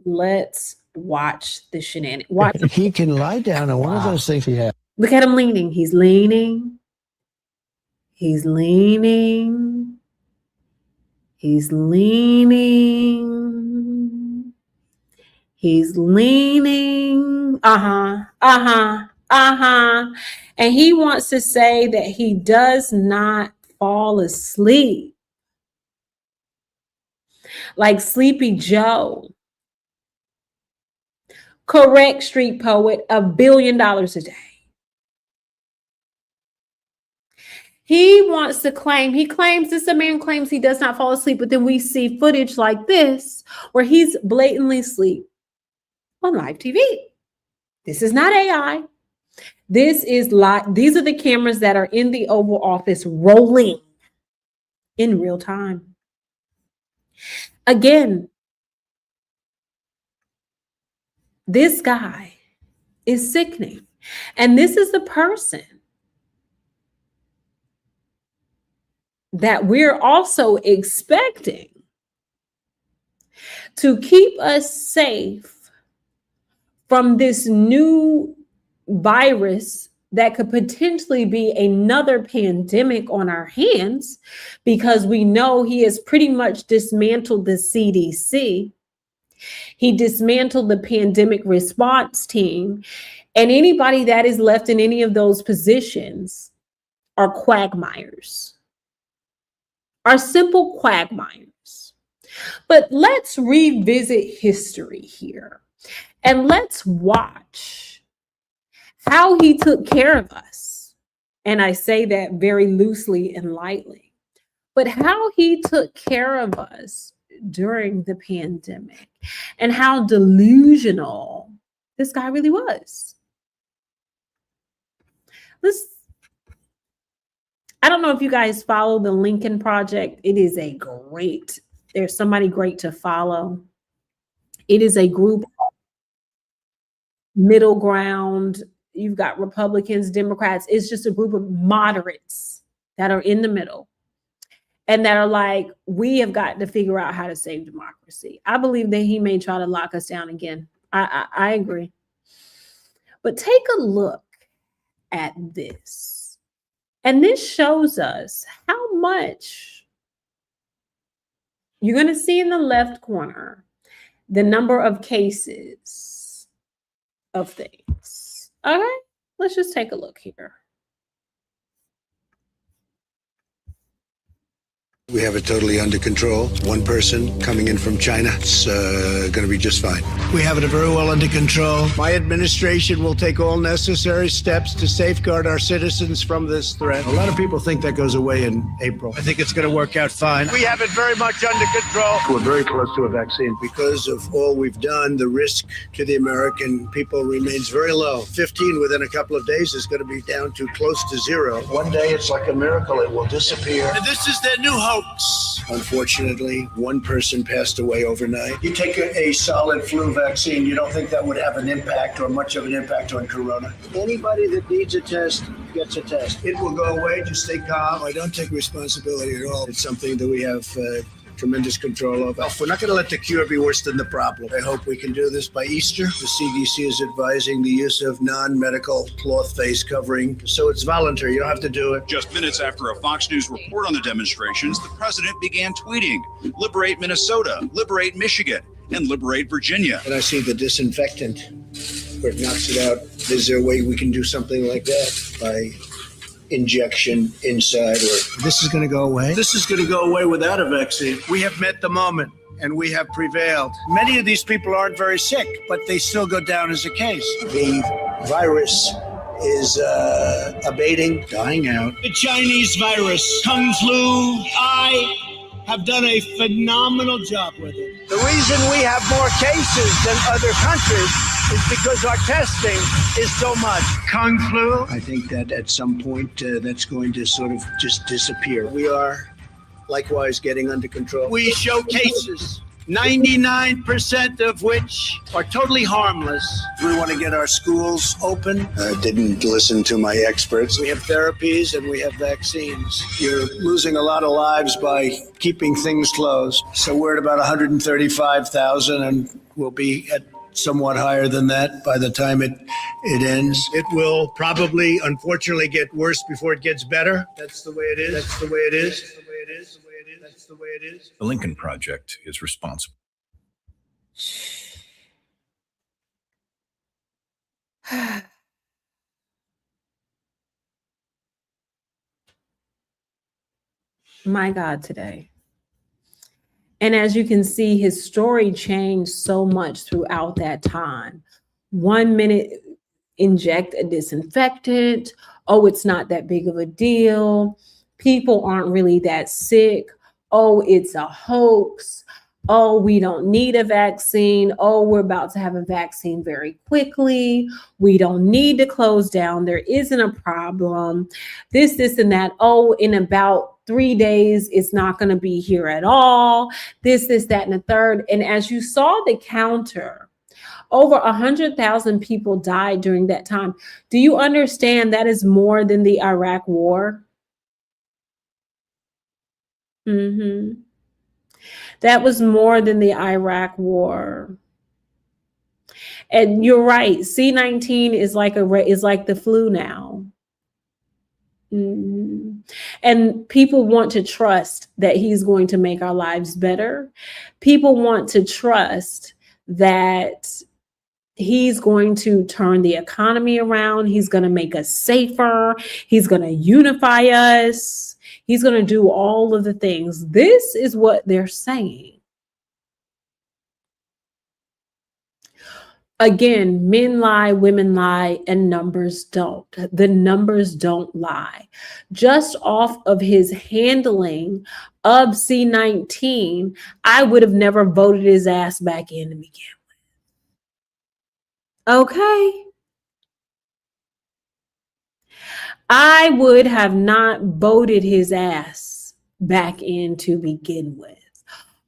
let's watch the shenanigans. Watch. He can lie down on one of those things. Look at him leaning. He's leaning. He's leaning. He's leaning. He's leaning. And he wants to say that he does not fall asleep. Like Sleepy Joe. Correct, street poet, $1 billion a day. He wants to claim, this man claims he does not fall asleep, but then we see footage like this where he's blatantly asleep on live TV. This is not AI. This is live. These are the cameras that are in the Oval Office rolling in real time. Again, this guy is sickening. And this is the person that we're also expecting to keep us safe from this new virus that could potentially be another pandemic on our hands, because we know he has pretty much dismantled the CDC. He dismantled the pandemic response team, and anybody that is left in any of those positions are quagmires. Are simple quagmires. But let's revisit history here and let's watch how he took care of us. And I say that very loosely and lightly, but how he took care of us during the pandemic and how delusional this guy really was. I don't know if you guys follow the Lincoln Project. It is there's somebody great to follow. It is a group, middle ground. You've got Republicans, Democrats. It's just a group of moderates that are in the middle and that are like, we have got to figure out how to save democracy. I believe that he may try to lock us down again. I agree. But take a look at this. And this shows us how much you're going to see in the left corner, the number of cases of things. All right, let's just take a look here. We have it totally under control. One person coming in from China. It's going to be just fine. We have it very well under control. My administration will take all necessary steps to safeguard our citizens from this threat. A lot of people think that goes away in April. I think it's going to work out fine. We have it very much under control. We're very close to a vaccine. Because of all we've done, the risk to the American people remains very low. 15 within a couple of days is going to be down to close to zero. One day it's like a miracle. It will disappear. And this is their new hope. Unfortunately, one person passed away overnight. You take a solid flu vaccine, you don't think that would have an impact or much of an impact on corona? Anybody that needs a test gets a test. It will go away. Just stay calm. I don't take responsibility at all. It's something that we have tremendous control over. We're not going to let the cure be worse than the problem. I hope we can do this by Easter. The CDC is advising the use of non-medical cloth face covering, so it's voluntary. You don't have to do it. Just minutes after a Fox News report on the demonstrations, the president began tweeting, "Liberate Minnesota, liberate Michigan, and liberate Virginia." And I see the disinfectant where it knocks it out. Is there a way we can do something like that by injection inside? Or this is going to go away? This is going to go away without a vaccine. We have met the moment and we have prevailed. Many of these people aren't very sick, but they still go down as a case. The virus is abating, dying out. The Chinese virus, Kung Flu, I have done a phenomenal job with it. The reason we have more cases than other countries is because our testing is so much. Kung Flu. I think that at some point that's going to sort of just disappear. We are likewise getting under control. We show cases, 99% of which are totally harmless. We want to get our schools open. I didn't listen to my experts. We have therapies and we have vaccines. You're losing a lot of lives by keeping things closed. So we're at about 135,000 and we'll be at somewhat higher than that by the time it ends. It will probably, unfortunately, get worse before it gets better. That's the way it is. That's the way it is. That's the way it is. That's the way it is. The Lincoln Project is responsible. My God, today. And as you can see, his story changed so much throughout that time. 1 minute, inject a disinfectant. Oh, it's not that big of a deal. People aren't really that sick. Oh, it's a hoax. Oh, we don't need a vaccine. Oh, we're about to have a vaccine very quickly. We don't need to close down. There isn't a problem. This, and that. Oh, in about 3 days, it's not going to be here at all. This, that, and the third. And as you saw the counter, over 100,000 people died during that time. Do you understand that is more than the Iraq War? That was more than the Iraq War. And you're right. C-19 is like the flu now. And people want to trust that he's going to make our lives better. People want to trust that he's going to turn the economy around. He's going to make us safer. He's going to unify us. He's going to do all of the things. This is what they're saying. Again, men lie, women lie, and numbers don't. The numbers don't lie. Just off of his handling of C-19, I would have never voted his ass back in to begin with. Okay. I would have not voted his ass back in to begin with.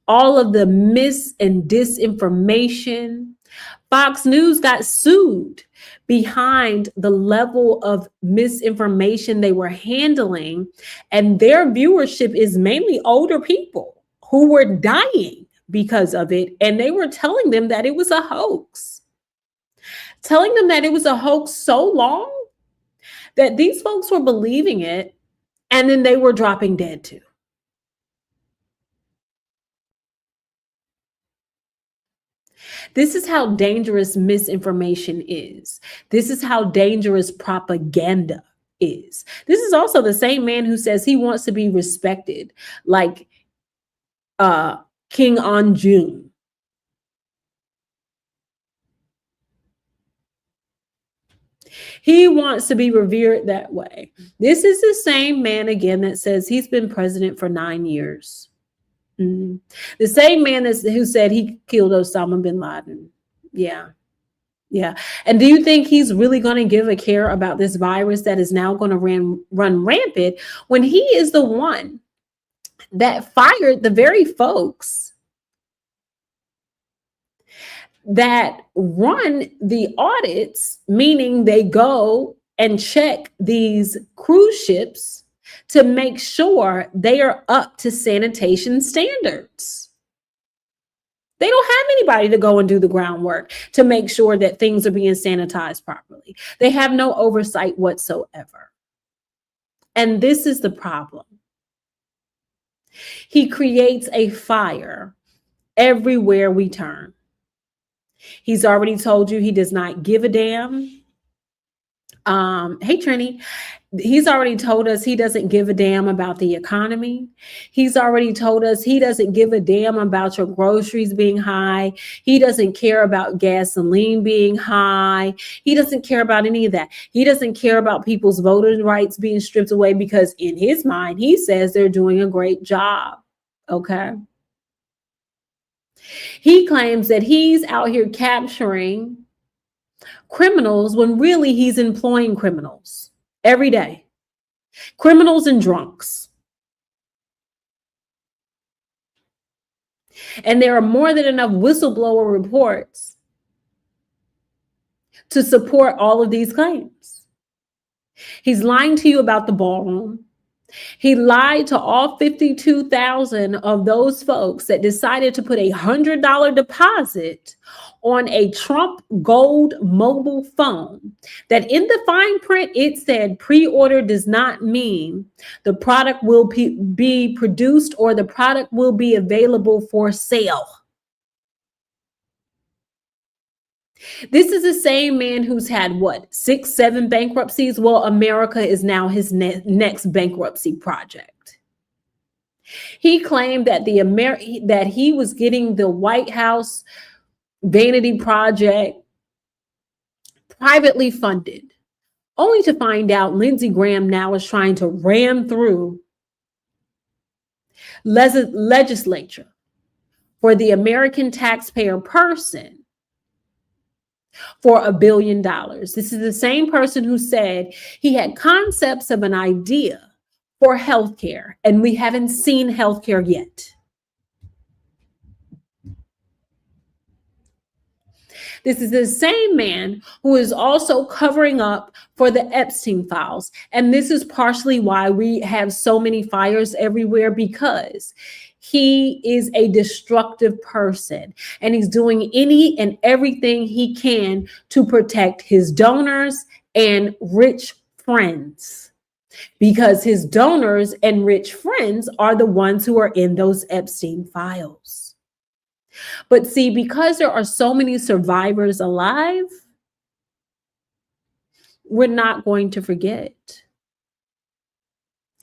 All of the mis and disinformation. Fox News got sued behind the level of misinformation they were handling, and their viewership is mainly older people who were dying because of it, and they were telling them that it was a hoax. Telling them that it was a hoax so long that these folks were believing it, and then they were dropping dead too. This is how dangerous misinformation is. This is how dangerous propaganda is. This is also the same man who says he wants to be respected like King Anjun. He wants to be revered that way. This is the same man again that says he's been president for 9 years. The same man who said he killed Osama bin Laden. Yeah. And do you think he's really going to give a care about this virus that is now going to run rampant when he is the one that fired the very folks that run the audits, meaning they go and check these cruise ships to make sure they are up to sanitation standards. They don't have anybody to go and do the groundwork to make sure that things are being sanitized properly. They have no oversight whatsoever. And this is the problem. He creates a fire everywhere we turn. He's already told you he does not give a damn. Hey, Trini. He's already told us he doesn't give a damn about the economy. He's already told us he doesn't give a damn about your groceries being high. He doesn't care about gasoline being high. He doesn't care about any of that. He doesn't care about people's voting rights being stripped away because in his mind, he says they're doing a great job. Okay. He claims that he's out here capturing criminals when really he's employing criminals every day. Criminals and drunks. And there are more than enough whistleblower reports to support all of these claims. He's lying to you about the ballroom. He lied to all 52,000 of those folks that decided to put $100 deposit on a Trump Gold mobile phone, that in the fine print, it said pre-order does not mean the product will be produced or the product will be available for sale. This is the same man who's had, 6, 7 bankruptcies? Well, America is now his next bankruptcy project. He claimed that that he was getting the White House vanity project privately funded, only to find out Lindsey Graham now is trying to ram through legislature for the American taxpayer person for $1 billion. This is the same person who said he had concepts of an idea for healthcare, and we haven't seen healthcare yet. This is the same man who is also covering up for the Epstein files. And this is partially why we have so many fires everywhere, because he is a destructive person and he's doing any and everything he can to protect his donors and rich friends, because his donors and rich friends are the ones who are in those Epstein files. But see, because there are so many survivors alive, we're not going to forget.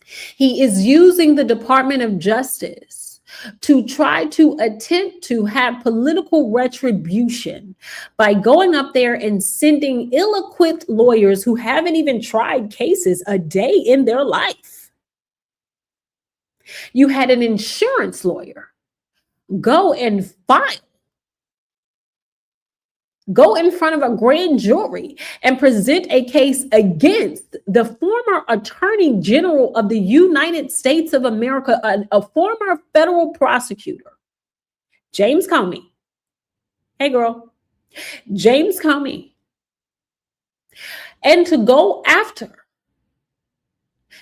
He is using the Department of Justice to try to attempt to have political retribution by going up there and sending ill-equipped lawyers who haven't even tried cases a day in their life. You had an insurance lawyer go and file, go in front of a grand jury and present a case against the former Attorney General of the United States of America, a former federal prosecutor, James Comey. Hey, girl. James Comey. And to go after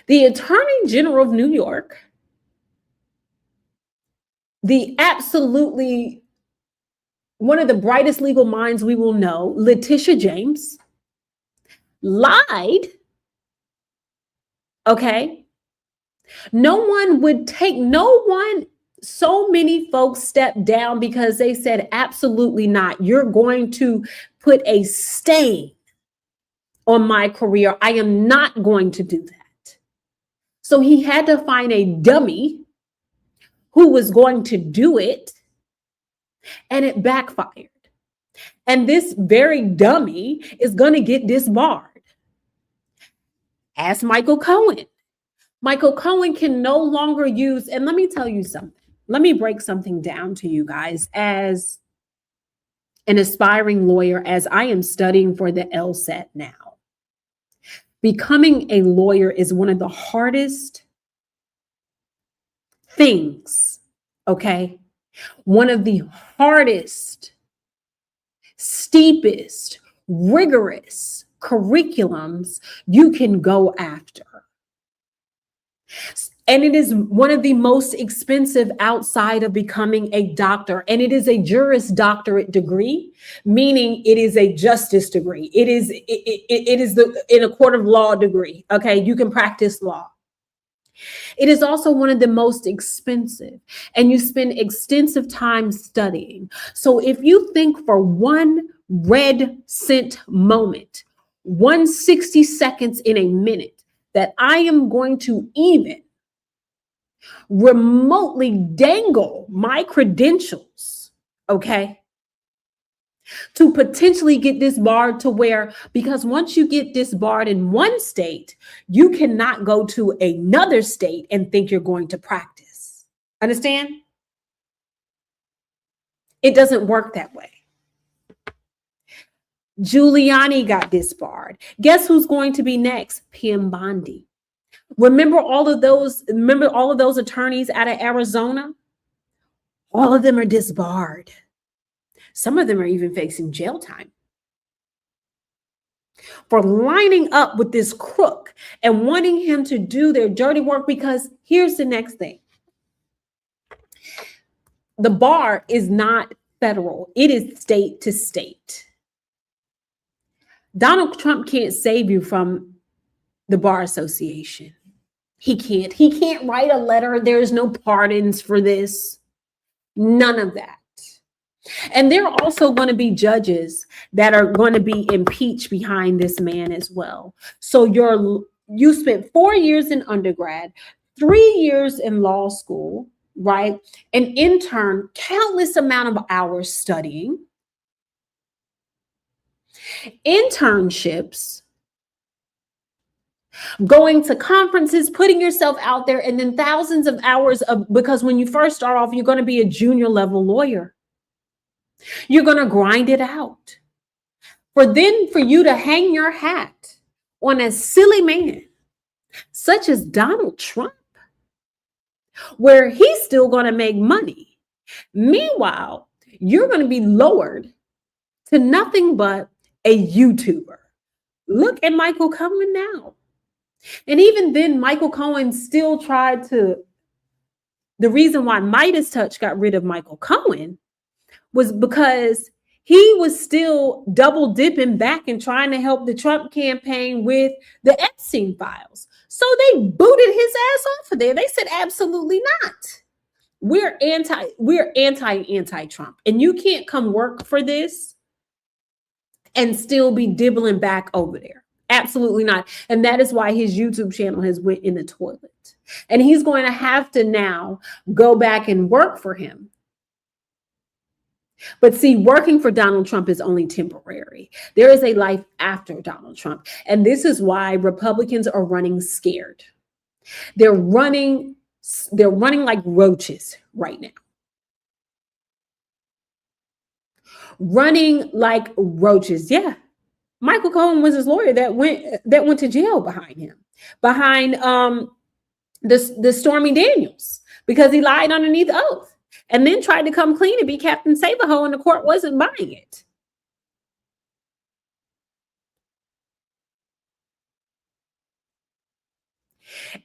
the Attorney General of New York, the absolutely one of the brightest legal minds we will know, Letitia James, lied. Okay. So many folks stepped down because they said, absolutely not. You're going to put a stain on my career. I am not going to do that. So he had to find a dummy who was going to do it, and it backfired. And this very dummy is going to get disbarred. Ask Michael Cohen. Michael Cohen can no longer use, and let me tell you something. Let me break something down to you guys as an aspiring lawyer, as I am studying for the LSAT now. Becoming a lawyer is one of the hardest things, okay? One of the hardest, steepest, rigorous curriculums you can go after. And it is one of the most expensive outside of becoming a doctor. And it is a Juris Doctorate degree, meaning it is a justice degree. It is in a court of law degree. Okay, you can practice law. It is also one of the most expensive, and you spend extensive time studying. So if you think for one red cent moment, 160 seconds in a minute, that I am going to even remotely dangle my credentials, okay, to potentially get disbarred, to where, because once you get disbarred in one state, you cannot go to another state and think you're going to practice. Understand? It doesn't work that way. Giuliani got disbarred. Guess who's going to be next? PM Bondi. Remember all of those attorneys out of Arizona? All of them are disbarred. Some of them are even facing jail time for lining up with this crook and wanting him to do their dirty work. Because here's the next thing. The bar is not federal. It is state to state. Donald Trump can't save you from the Bar Association. He can't write a letter. There's no pardons for this. None of that. And there are also going to be judges that are going to be impeached behind this man as well. So you spent 4 years in undergrad, 3 years in law school, right? An intern, countless amount of hours studying, internships, going to conferences, putting yourself out there, and then thousands of hours of, because when you first start off, you're going to be a junior level lawyer. You're going to grind it out. For you to hang your hat on a silly man such as Donald Trump, where he's still going to make money. Meanwhile, you're going to be lowered to nothing but a YouTuber. Look at Michael Cohen now. And even then, Michael Cohen still tried to. The reason why Midas Touch got rid of Michael Cohen was because he was still double dipping back and trying to help the Trump campaign with the Epstein files. So they booted his ass off of there. They said, absolutely not. We're anti-Trump. And you can't come work for this and still be dibbling back over there. Absolutely not. And that is why his YouTube channel has went in the toilet. And he's going to have to now go back and work for him. But see, working for Donald Trump is only temporary. There is a life after Donald Trump. And this is why Republicans are running scared. They're running like roaches right now. Running like roaches. Yeah. Michael Cohen was his lawyer that went to jail behind him, behind the Stormy Daniels, because he lied underneath oath and then tried to come clean and be Captain Save-A-Ho, and the court wasn't buying it.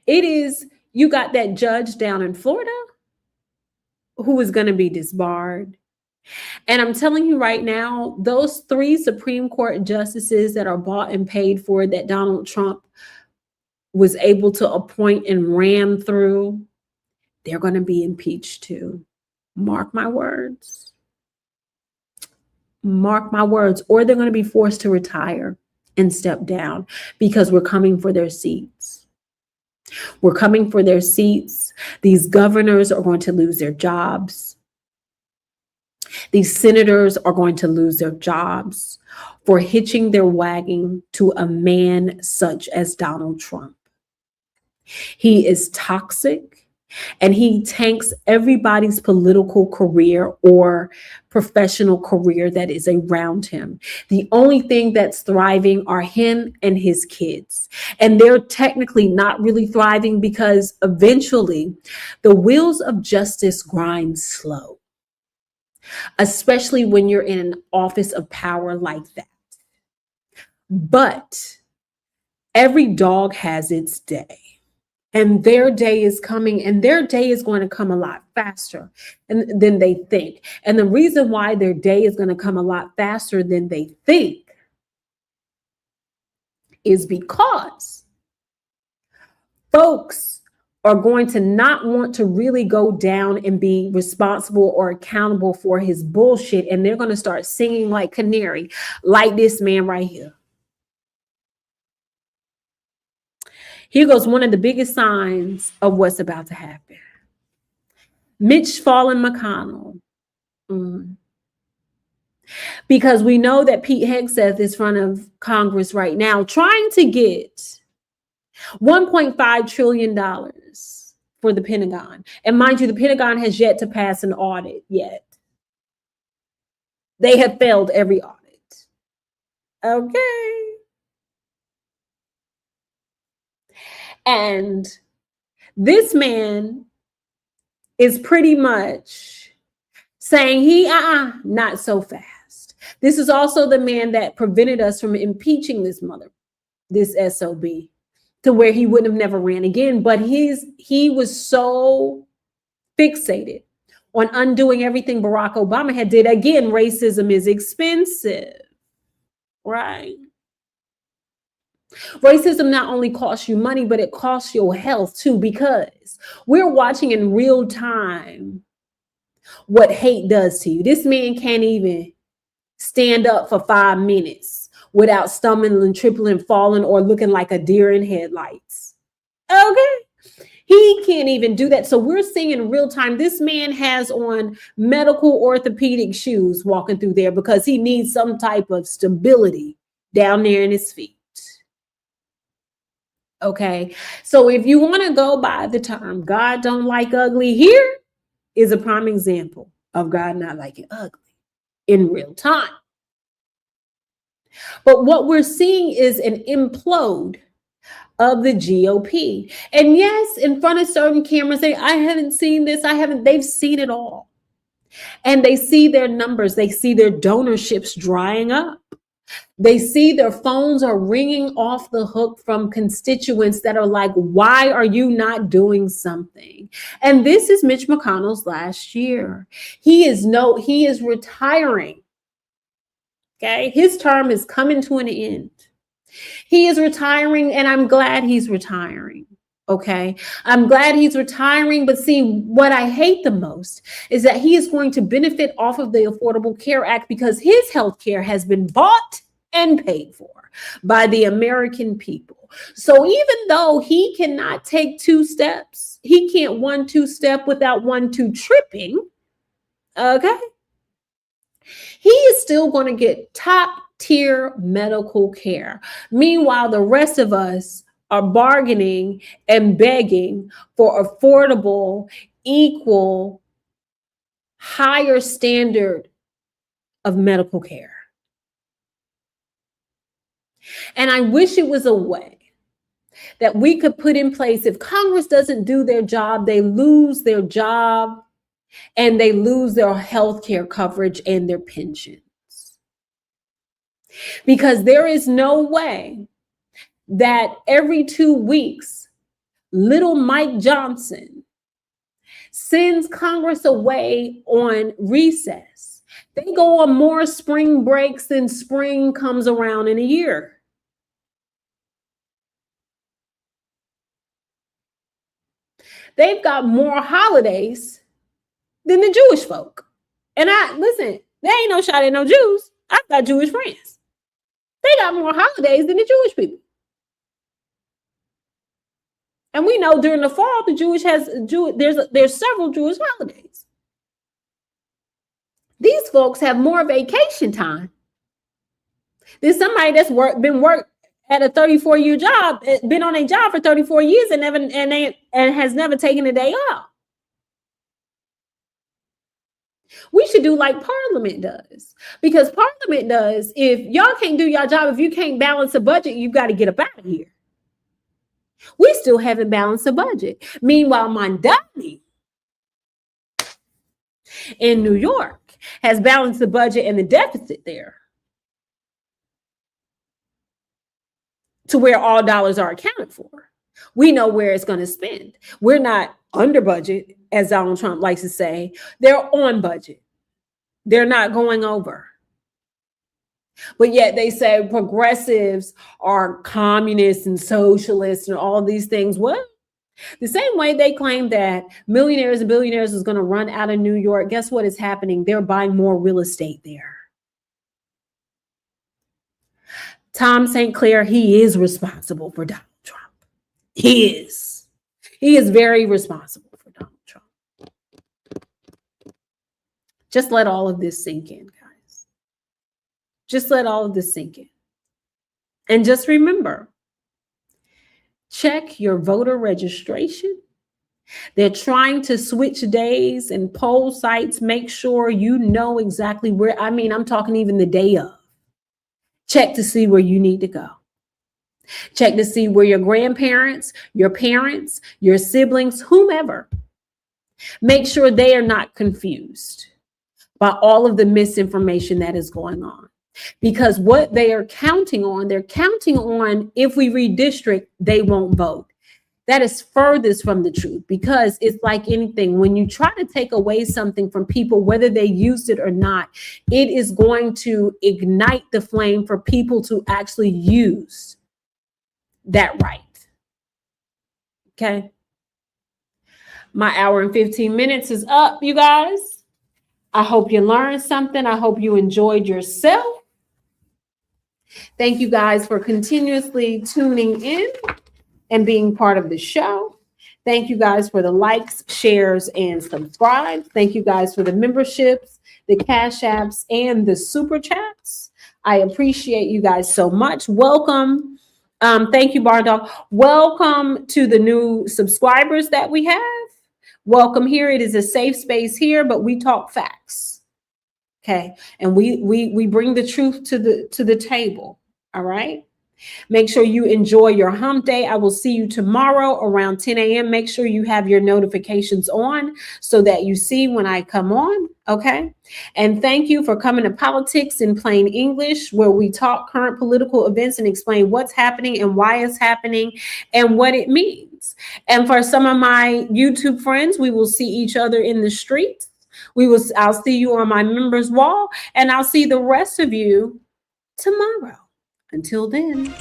It is, you got that judge down in Florida who is going to be disbarred. And I'm telling you right now, those 3 Supreme Court justices that are bought and paid for, that Donald Trump was able to appoint and ram through, they're going to be impeached too. Mark my words. Mark my words. Or they're going to be forced to retire and step down, because we're coming for their seats. We're coming for their seats. These governors are going to lose their jobs. These senators are going to lose their jobs for hitching their wagon to a man such as Donald Trump. He is toxic, and he tanks everybody's political career or professional career that is around him. The only thing that's thriving are him and his kids. And they're technically not really thriving, because eventually the wheels of justice grind slow, especially when you're in an office of power like that. But every dog has its day. And their day is coming, and their day is going to come a lot faster than they think. And the reason why their day is going to come a lot faster than they think is because folks are going to not want to really go down and be responsible or accountable for his bullshit. And they're going to start singing like canary, like this man right here. Here goes one of the biggest signs of what's about to happen. Mitch fallen McConnell. Because we know that Pete Hegseth is in front of Congress right now trying to get $1.5 trillion for the Pentagon. And mind you, the Pentagon has yet to pass an audit yet. They have failed every audit. Okay. And this man is pretty much saying not so fast. This is also the man that prevented us from impeaching this SOB to where he wouldn't have never ran again. But he was so fixated on undoing everything Barack Obama had did. Again, racism is expensive, right? Racism not only costs you money, but it costs your health too, because we're watching in real time what hate does to you. This man can't even stand up for 5 minutes without stumbling, tripling, falling, or looking like a deer in headlights. Okay. He can't even do that. So we're seeing in real time, this man has on medical orthopedic shoes walking through there because he needs some type of stability down there in his feet. Okay, so if you want to go by the term God don't like ugly, here is a prime example of God not liking ugly in real time. But what we're seeing is an implode of the GOP. And yes, in front of certain cameras, I haven't seen this, they've seen it all. And they see their numbers, they see their donorships drying up. They see their phones are ringing off the hook from constituents that are like, why are you not doing something? And this is Mitch McConnell's last year. He is retiring. Okay. His term is coming to an end. He is retiring, and I'm glad he's retiring. Okay. I'm glad he's retiring, but see, what I hate the most is that he is going to benefit off of the Affordable Care Act because his health care has been bought and paid for by the American people. So even though he cannot take 2 steps, he can't 1-2 step without 1-2 tripping. Okay. He is still going to get top tier medical care. Meanwhile, the rest of us are bargaining and begging for affordable, equal, higher standard of medical care. And I wish it was a way that we could put in place. If Congress doesn't do their job, they lose their job and they lose their health care coverage and their pensions. Because there is no way that every 2 weeks, little Mike Johnson sends Congress away on recess. They go on more spring breaks than spring comes around in a year. They've got more holidays than the Jewish folk. And listen, there ain't no shot at no Jews. I've got Jewish friends. They got more holidays than the Jewish people. And we know during the fall, there's several Jewish holidays. These folks have more vacation time than somebody that's been worked at a 34-year job, been on a job for 34 years and has never taken a day off. We should do like Parliament does, because Parliament does, if y'all can't do your job, if you can't balance a budget, you've got to get up out of here. We still haven't balanced a budget. Meanwhile, Mondani in New York has balanced the budget and the deficit there to where all dollars are accounted for. We know where it's going to spend. We're not under budget, as Donald Trump likes to say. They're on budget. They're not going over. But yet they say progressives are communists and socialists and all these things. What? The same way they claim that millionaires and billionaires is going to run out of New York, guess what is happening? They're buying more real estate there. Tom St. Clair, he is responsible for Donald Trump. He is. He is very responsible for Donald Trump. Just let all of this sink in, guys. Just let all of this sink in. And just remember, check your voter registration. They're trying to switch days and poll sites. Make sure you know exactly where. I mean, I'm talking even the day of. Check to see where you need to go. Check to see where your grandparents, your parents, your siblings, whomever. Make sure they are not confused by all of the misinformation that is going on. Because what they are counting on, they're counting on if we redistrict, they won't vote. That is furthest from the truth, because it's like anything. When you try to take away something from people, whether they used it or not, it is going to ignite the flame for people to actually use that right. Okay. My hour and 15 minutes is up, you guys. I hope you learned something. I hope you enjoyed yourself. Thank you guys for continuously tuning in and being part of the show. Thank you guys for the likes, shares, and subscribes. Thank you guys for the memberships, the cash apps, and the super chats. I appreciate you guys so much. Welcome. Thank you, Bar Dog. Welcome to the new subscribers that we have. Welcome here. It is a safe space here, but we talk facts. Okay. And we bring the truth to the table. All right. Make sure you enjoy your hump day. I will see you tomorrow around 10 a.m. Make sure you have your notifications on so that you see when I come on. Okay. And thank you for coming to Politics in Plain English, where we talk current political events and explain what's happening and why it's happening and what it means. And for some of my YouTube friends, we will see each other in the streets. I'll see you on my members wall, and I'll see the rest of you tomorrow. Until then.